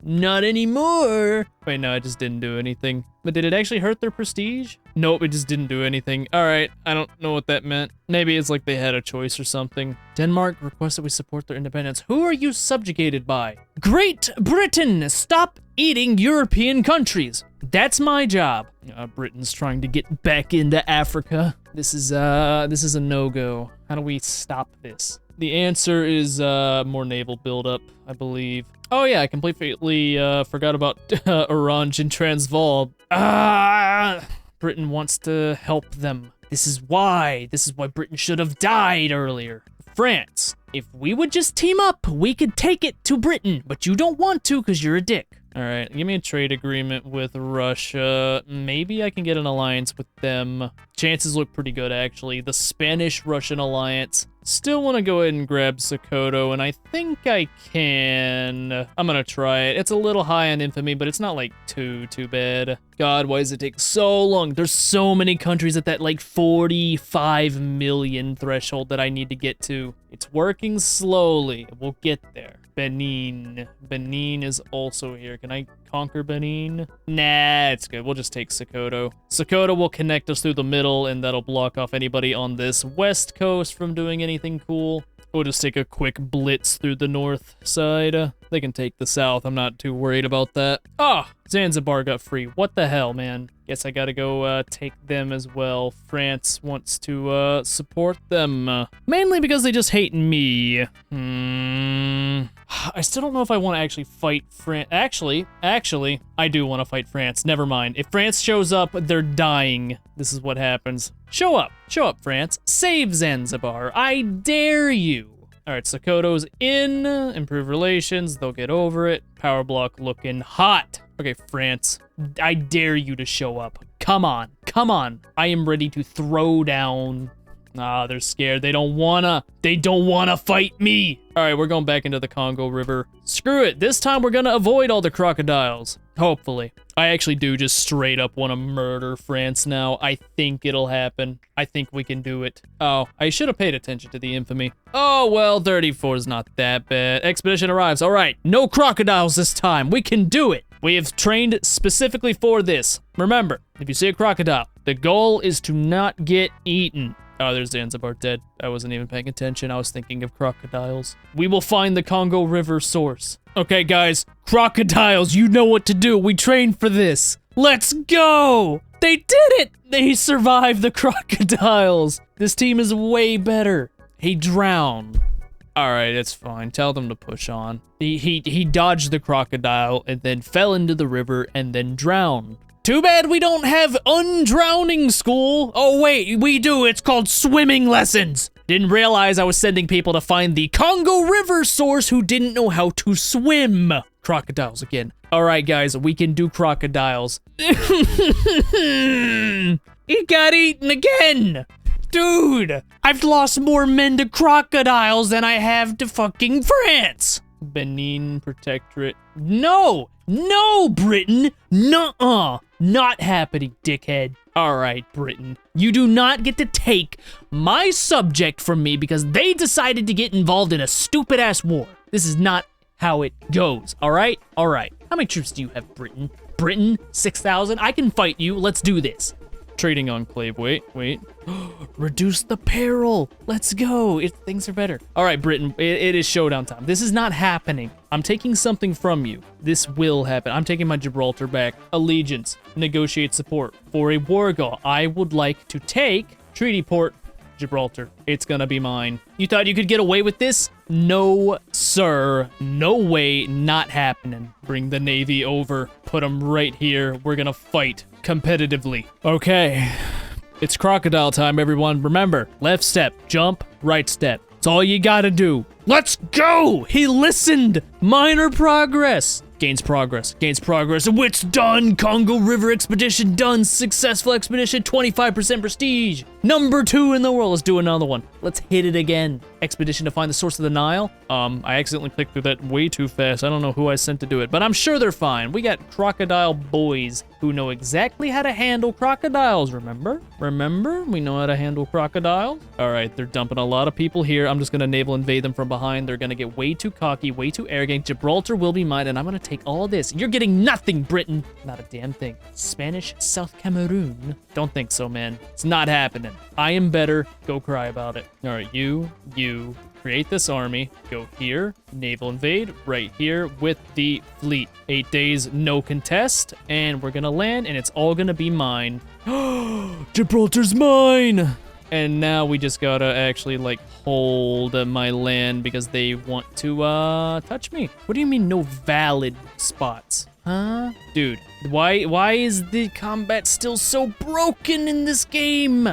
Not anymore. Wait, no, I just didn't do anything. But did it actually hurt their prestige? Nope, it just didn't do anything. All right, I don't know what that meant. Maybe it's like they had a choice or something. Denmark requests that we support their independence. Who are you subjugated by? Great Britain, stop eating European countries. That's my job. Britain's trying to get back into Africa. This is a no-go. How do we stop this? The answer is more naval buildup, I believe. Oh yeah, I completely forgot about Orange and Transvaal. Britain wants to help them. This is why Britain should have died earlier. France, if we would just team up, we could take it to Britain, but you don't want to because you're a dick. All right, give me a trade agreement with Russia. Maybe I can get an alliance with them. Chances look pretty good, actually. The Spanish-Russian alliance. Still want to go ahead and grab Sakoto, and I think I can. I'm gonna try it. It's a little high on infamy, but it's not like too bad. God, why does it take so long? There's so many countries at that like 45 million threshold that I need to get to. It's working slowly. We'll get there. Benin. Benin is also here. Can I conquer Benin? Nah, it's good. We'll just take Sakoto. Sakoto will connect us through the middle, and that'll block off anybody on this west coast from doing anything cool. We'll just take a quick blitz through the north side. They can take the south. I'm not too worried about that. Ah, Zanzibar got free. What the hell, man? Guess I gotta go take them as well. France wants to support them. Mainly because they just hate me. I still don't know if I want to actually fight France. Actually, I do want to fight France. Never mind. If France shows up, they're dying. This is what happens. Show up, France. Save Zanzibar. I dare you. All right, Sakoto's in. Improve relations. They'll get over it. Power block looking hot. Okay, France. I dare you to show up. Come on. I am ready to throw down. Ah, they're scared. They don't wanna fight me. All right, we're going back into the Congo River. Screw it. This time we're gonna avoid all the crocodiles. Hopefully. I actually do just straight up want to murder France now. I think it'll happen. I think we can do it. Oh, I should have paid attention to the infamy. Oh, well, 34 is not that bad. Expedition arrives. All right, no crocodiles this time. We can do it. We have trained specifically for this. Remember, if you see a crocodile, the goal is to not get eaten. Oh, there's Zanzibar dead. I wasn't even paying attention. I was thinking of crocodiles. We will find the Congo River source. Okay, guys, crocodiles, you know what to do. We trained for this. Let's go! They did it! They survived the crocodiles. This team is way better. He drowned. All right, it's fine. Tell them to push on. He dodged the crocodile and then fell into the river and then drowned. Too bad we don't have undrowning school. Oh wait, we do. It's called swimming lessons. Didn't realize I was sending people to find the Congo River source who didn't know how to swim. Crocodiles again. All right, guys, we can do crocodiles. He got eaten again. Dude, I've lost more men to crocodiles than I have to fucking France. Benin Protectorate. No, Britain. Nuh-uh. Not happening, dickhead. All right, Britain. You do not get to take my subject from me because they decided to get involved in a stupid-ass war. This is not how it goes, all right? How many troops do you have, Britain? 6,000? I can fight you. Let's do this. trading enclave. Wait. Reduce the peril. Let's go. Things are better. All right, Britain, it is showdown time. This is not happening. I'm taking something from you. This will happen. I'm taking my Gibraltar back. Allegiance. Negotiate support. For a war goal, I would like to take Treaty Port Gibraltar. It's gonna be mine. You thought you could get away with this? No, sir. No way. Not happening. Bring the Navy over. Put them right here. We're gonna fight competitively. Okay. It's crocodile time, everyone. Remember, left step, jump, right step. It's all you gotta do. Let's go! He listened! Minor progress. Gains progress. It's done! Congo River expedition done! Successful expedition, 25% prestige! Number 2 in the world. Let's do another one. Let's hit it again. Expedition to find the source of the Nile. I accidentally clicked through that way too fast. I don't know who I sent to do it, but I'm sure they're fine. We got crocodile boys who know exactly how to handle crocodiles, remember? We know how to handle crocodiles. All right, they're dumping a lot of people here. I'm just gonna naval invade them from behind. They're gonna get way too cocky, way too arrogant. Gibraltar will be mine, and I'm gonna take all this. You're getting nothing, Britain. Not a damn thing. Spanish South Cameroon. Don't think so, man. It's not happening. I am better. Go cry about it. All right, you create this army. Go here. Naval invade right here with the fleet. 8 days, no contest, and we're gonna land, and it's all gonna be mine. Gibraltar's mine. And now we just gotta actually, like, hold my land because they want to, touch me. What do you mean no valid spots? Huh? Dude, why is the combat still so broken in this game?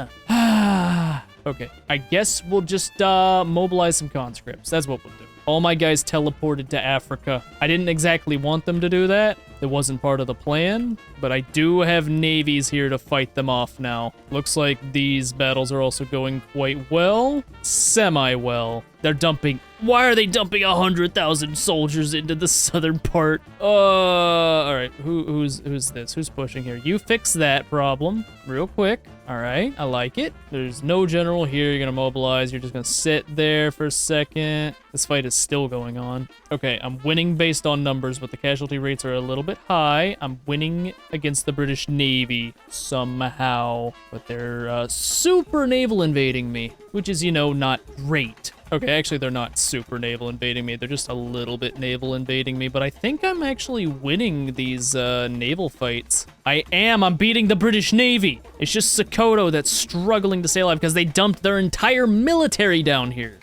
Okay, I guess we'll just, mobilize some conscripts. That's what we'll do. All my guys teleported to Africa. I didn't exactly want them to do that. It wasn't part of the plan, but I do have navies here to fight them off now. Looks like these battles are also going quite well. Semi-well. They're dumping... Why are they dumping 100,000 soldiers into the southern part? All right, who's this? Who's pushing here? You fix that problem real quick. All right, I like it. There's no general here. You're gonna mobilize. You're just gonna sit there for a second. This fight is still going on. Okay, I'm winning based on numbers, but the casualty rates are a little bit high. I'm winning against the British Navy somehow, but they're super naval invading me, which is, you know, not great. Okay, actually, they're not super naval invading me. They're just a little bit naval invading me, but I think I'm actually winning these naval fights. I am. I'm beating the British Navy. It's just Sakoto that's struggling to stay alive because they dumped their entire military down here.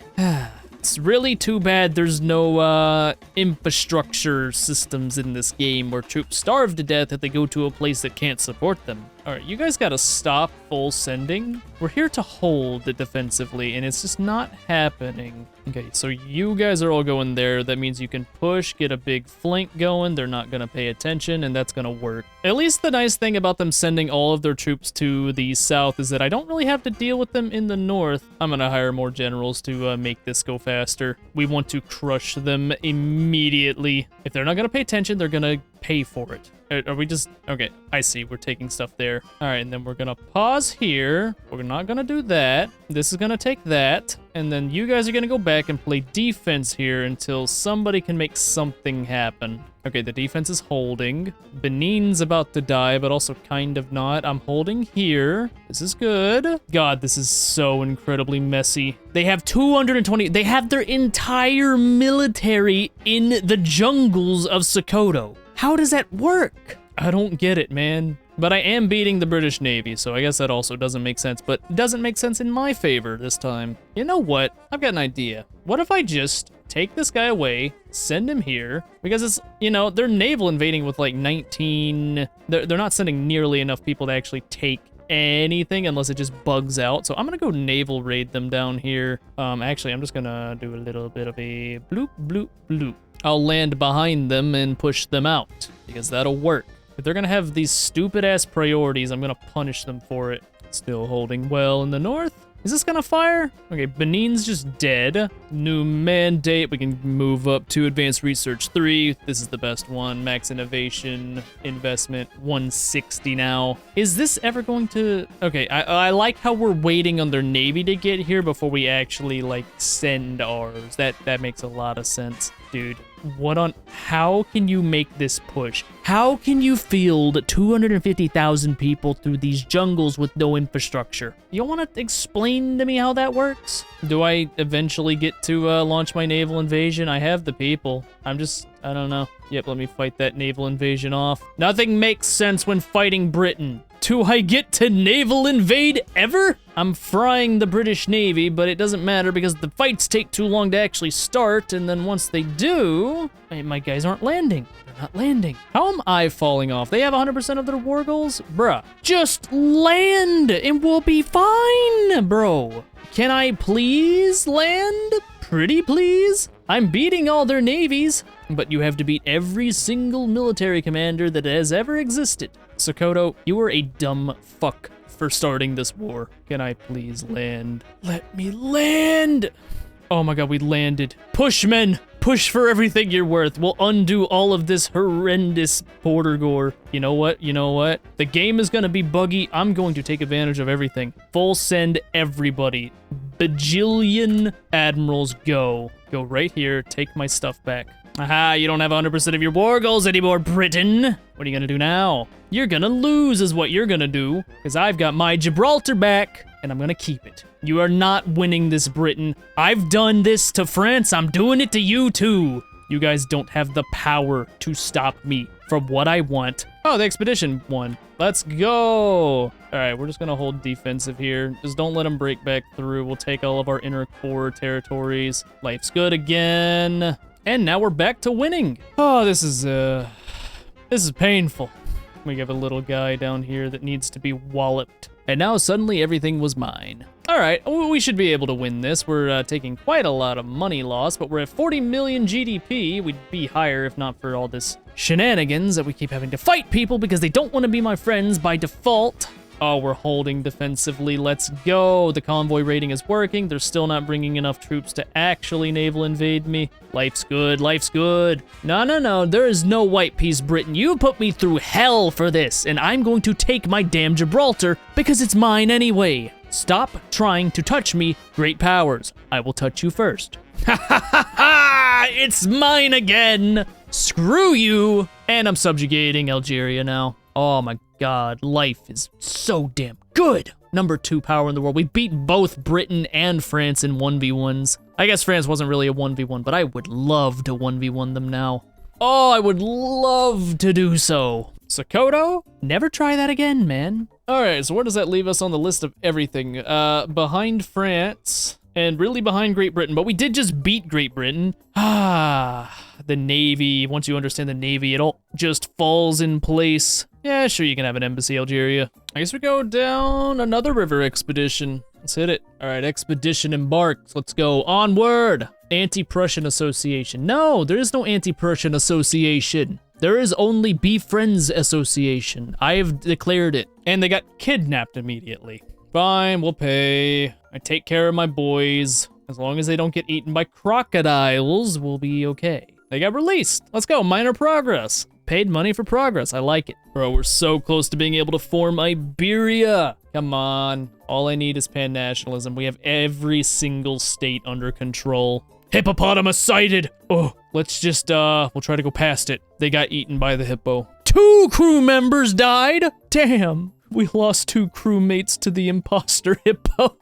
It's really too bad there's no infrastructure systems in this game where troops starve to death if they go to a place that can't support them. All right, you guys gotta stop full sending. We're here to hold it defensively, and it's just not happening. Okay, so you guys are all going there. That means you can push, get a big flank going. They're not gonna pay attention, and that's gonna work. At least the nice thing about them sending all of their troops to the south is that I don't really have to deal with them in the north. I'm gonna hire more generals to make this go faster. We want to crush them immediately. If they're not gonna pay attention, they're gonna pay for it. Are we just... Okay, I see. We're taking stuff there. All right, and then we're gonna pause here. We're not gonna do that. This is gonna take that. And then you guys are gonna go back and play defense here until somebody can make something happen. Okay, the defense is holding. Benin's about to die, but also kind of not. I'm holding here. This is good. God, this is so incredibly messy. They have 220... They have their entire military in the jungles of Sakoto. How does that work? I don't get it, man. But I am beating the British Navy, so I guess that also doesn't make sense, but it doesn't make sense in my favor this time. You know what? I've got an idea. What if I just take this guy away, send him here, because it's, you know, they're naval invading with like 19... They're not sending nearly enough people to actually take anything unless it just bugs out. So I'm gonna go naval raid them down here. Actually, I'm just gonna do a little bit of a bloop, bloop, bloop. I'll land behind them and push them out, because that'll work. If they're gonna have these stupid-ass priorities, I'm gonna punish them for it. Still holding well in the north. Is this gonna fire? Okay, Benin's just dead. New mandate. We can move up to Advanced Research 3. This is the best one. Max Innovation Investment 160 now. Is this ever going to... Okay, I like how we're waiting on their navy to get here before we actually, like, send ours. That makes a lot of sense. Dude, how can you make this push? How can you field 250,000 people through these jungles with no infrastructure? You want to explain to me how that works? Do I eventually get to launch my naval invasion? I have the people. I don't know. Yep, let me fight that naval invasion off. Nothing makes sense when fighting Britain. Do I get to naval invade ever? I'm frying the British Navy, but it doesn't matter because the fights take too long to actually start, and then once they do, my guys aren't landing. They're not landing. How am I falling off? They have 100% of their war goals? Bruh. Just land and we'll be fine, bro. Can I please land? Pretty please? I'm beating all their navies, but you have to beat every single military commander that has ever existed. Sakoto, you are a dumb fuck for starting this war. Can I please land? Let me land! Oh my god, we landed. Push, men! Push for everything you're worth. We'll undo all of this horrendous border gore. You know what? You know what? The game is gonna be buggy. I'm going to take advantage of everything. Full send everybody. Bajillion admirals, go. Go right here, take my stuff back. Aha, you don't have 100% of your war goals anymore, Britain. What are you gonna do now? You're gonna lose is what you're gonna do, because I've got my Gibraltar back, and I'm gonna keep it. You are not winning this, Britain. I've done this to France, I'm doing it to you too. You guys don't have the power to stop me from what I want. Oh, the expedition won. Let's go. All right, we're just gonna hold defensive here. Just don't let them break back through. We'll take all of our inner core territories. Life's good again. And now we're back to winning. Oh, this is painful. We have a little guy down here that needs to be walloped. And now suddenly everything was mine. All right, we should be able to win this. We're taking quite a lot of money loss, but we're at 40 million GDP. We'd be higher if not for all this shenanigans that we keep having to fight people because they don't want to be my friends by default. Oh, we're holding defensively. Let's go. The convoy rating is working. They're still not bringing enough troops to actually naval invade me. Life's good. Life's good. No, no, no. There is no white peace, Britain. You put me through hell for this, and I'm going to take my damn Gibraltar because it's mine anyway. Stop trying to touch me, great powers. I will touch you first. Ha ha ha ha! It's mine again. Screw you. And I'm subjugating Algeria now. Oh my god, life is so damn good. Number 2 power in the world. We beat both Britain and France in 1v1s. I guess France wasn't really a 1v1, but I would love to 1v1 them now. Oh, I would love to do so. Sakoto? Never try that again, man. All right, so where does that leave us on the list of everything? Behind France and really behind Great Britain, but we did just beat Great Britain. The Navy. Once you understand the Navy, it all just falls in place. Yeah, sure, you can have an embassy, Algeria. I guess we go down another river expedition. Let's hit it. All right, expedition embarked. Let's go. Onward. Anti-Prussian Association. No, there is no Anti-Prussian Association. There is only Be Friends Association. I have declared it. And they got kidnapped immediately. Fine, we'll pay. I take care of my boys. As long as they don't get eaten by crocodiles, we'll be okay. They got released. Let's go, minor progress. Paid money for progress, I like it. Bro, we're so close to being able to form Iberia. Come on, all I need is pan-nationalism. We have every single state under control. Hippopotamus sighted. Oh, let's just, we'll try to go past it. They got eaten by the hippo. 2 crew members died. Damn, we lost 2 crewmates to the imposter hippo.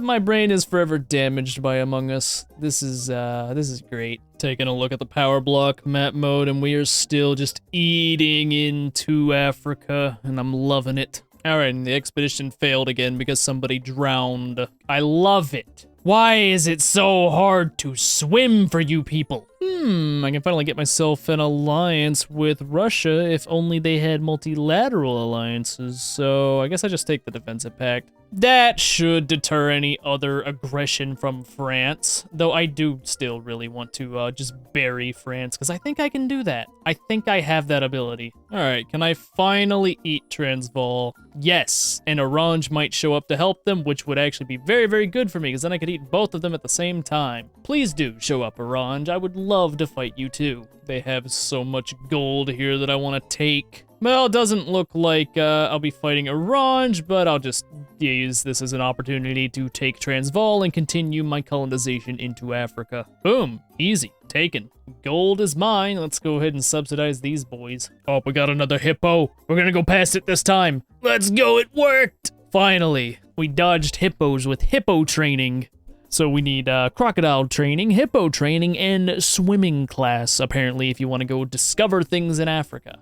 My brain is forever damaged by Among Us. This is great. Taking a look at the power block map mode, and we are still just eating into Africa, and I'm loving it. All right, and the expedition failed again because somebody drowned. I love it. Why is it so hard to swim for you people? I can finally get myself an alliance with Russia if only they had multilateral alliances, so I guess I just take the defensive pact. That should deter any other aggression from France, though I do still really want to just bury France, because I think I can do that. I think I have that ability. All right, can I finally eat Transvaal? Yes, and Orange might show up to help them, which would actually be very, very good for me, because then I could eat both of them at the same time. Please do show up, Orange. I would love to fight you too. They have so much gold here that I want to take. Well, it doesn't look like I'll be fighting Orange, but I'll just use this as an opportunity to take Transvaal and continue my colonization into Africa. Boom, easy, taken. Gold is mine. Let's go ahead and subsidize these boys. Oh, we got another hippo. We're gonna go past it this time. Let's go, it worked! Finally, we dodged hippos with hippo training. So we need crocodile training, hippo training, and swimming class, apparently, if you want to go discover things in Africa.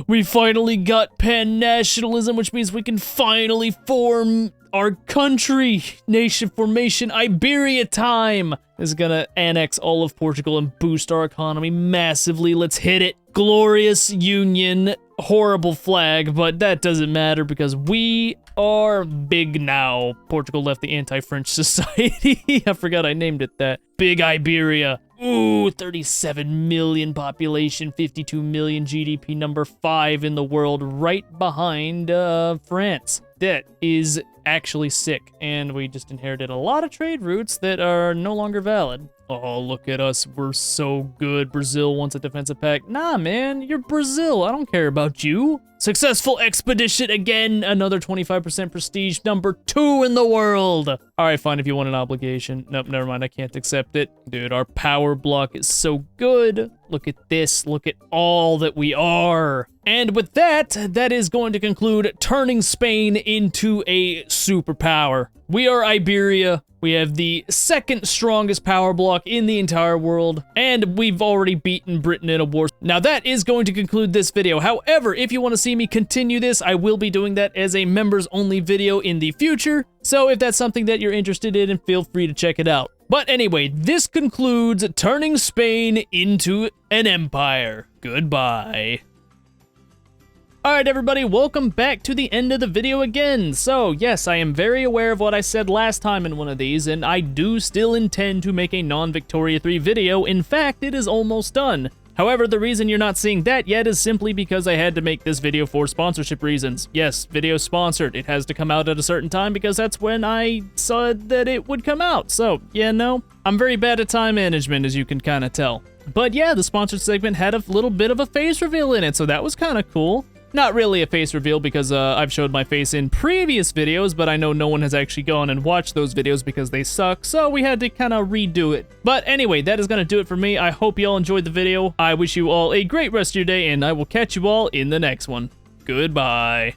We finally got pan-nationalism, which means we can finally form our country. Nation formation, Iberia time! This is gonna annex all of Portugal and boost our economy massively. Let's hit it. Glorious union. Horrible flag, but that doesn't matter because we are big now. Portugal left the anti-French society. I forgot I named it that. Big Iberia. Ooh, 37 million population, 52 million GDP, number 5 in the world, right behind France. That is actually sick, and we just inherited a lot of trade routes that are no longer valid. Oh, look at us. We're so good. Brazil wants a defensive pact. Nah, man, you're Brazil. I don't care about you. Successful expedition again. Another 25% prestige. Number 2 in the world. All right, fine, if you want an obligation. Nope, never mind. I can't accept it. Dude, our power block is so good. Look at this. Look at all that we are. And with that, that is going to conclude turning Spain into a superpower. We are Iberia. We have the 2nd strongest power block in the entire world, and we've already beaten Britain in a war. Now that is going to conclude this video. However, if you want to see me continue this, I will be doing that as a members only video in the future. So if that's something that you're interested in, feel free to check it out. But anyway, this concludes turning Spain into an empire. Goodbye. Alright everybody, welcome back to the end of the video again. So yes, I am very aware of what I said last time in one of these, and I do still intend to make a non-Victoria 3 video. In fact, it is almost done. However, the reason you're not seeing that yet is simply because I had to make this video for sponsorship reasons. Yes, video sponsored. It has to come out at a certain time because that's when I saw that it would come out. So, yeah, no, I'm very bad at time management, as you can kind of tell. But yeah, the sponsored segment had a little bit of a face reveal in it, so that was kind of cool. Not really a face reveal because I've showed my face in previous videos, but I know no one has actually gone and watched those videos because they suck, so we had to kind of redo it. But anyway, that is going to do it for me. I hope you all enjoyed the video. I wish you all a great rest of your day, and I will catch you all in the next one. Goodbye.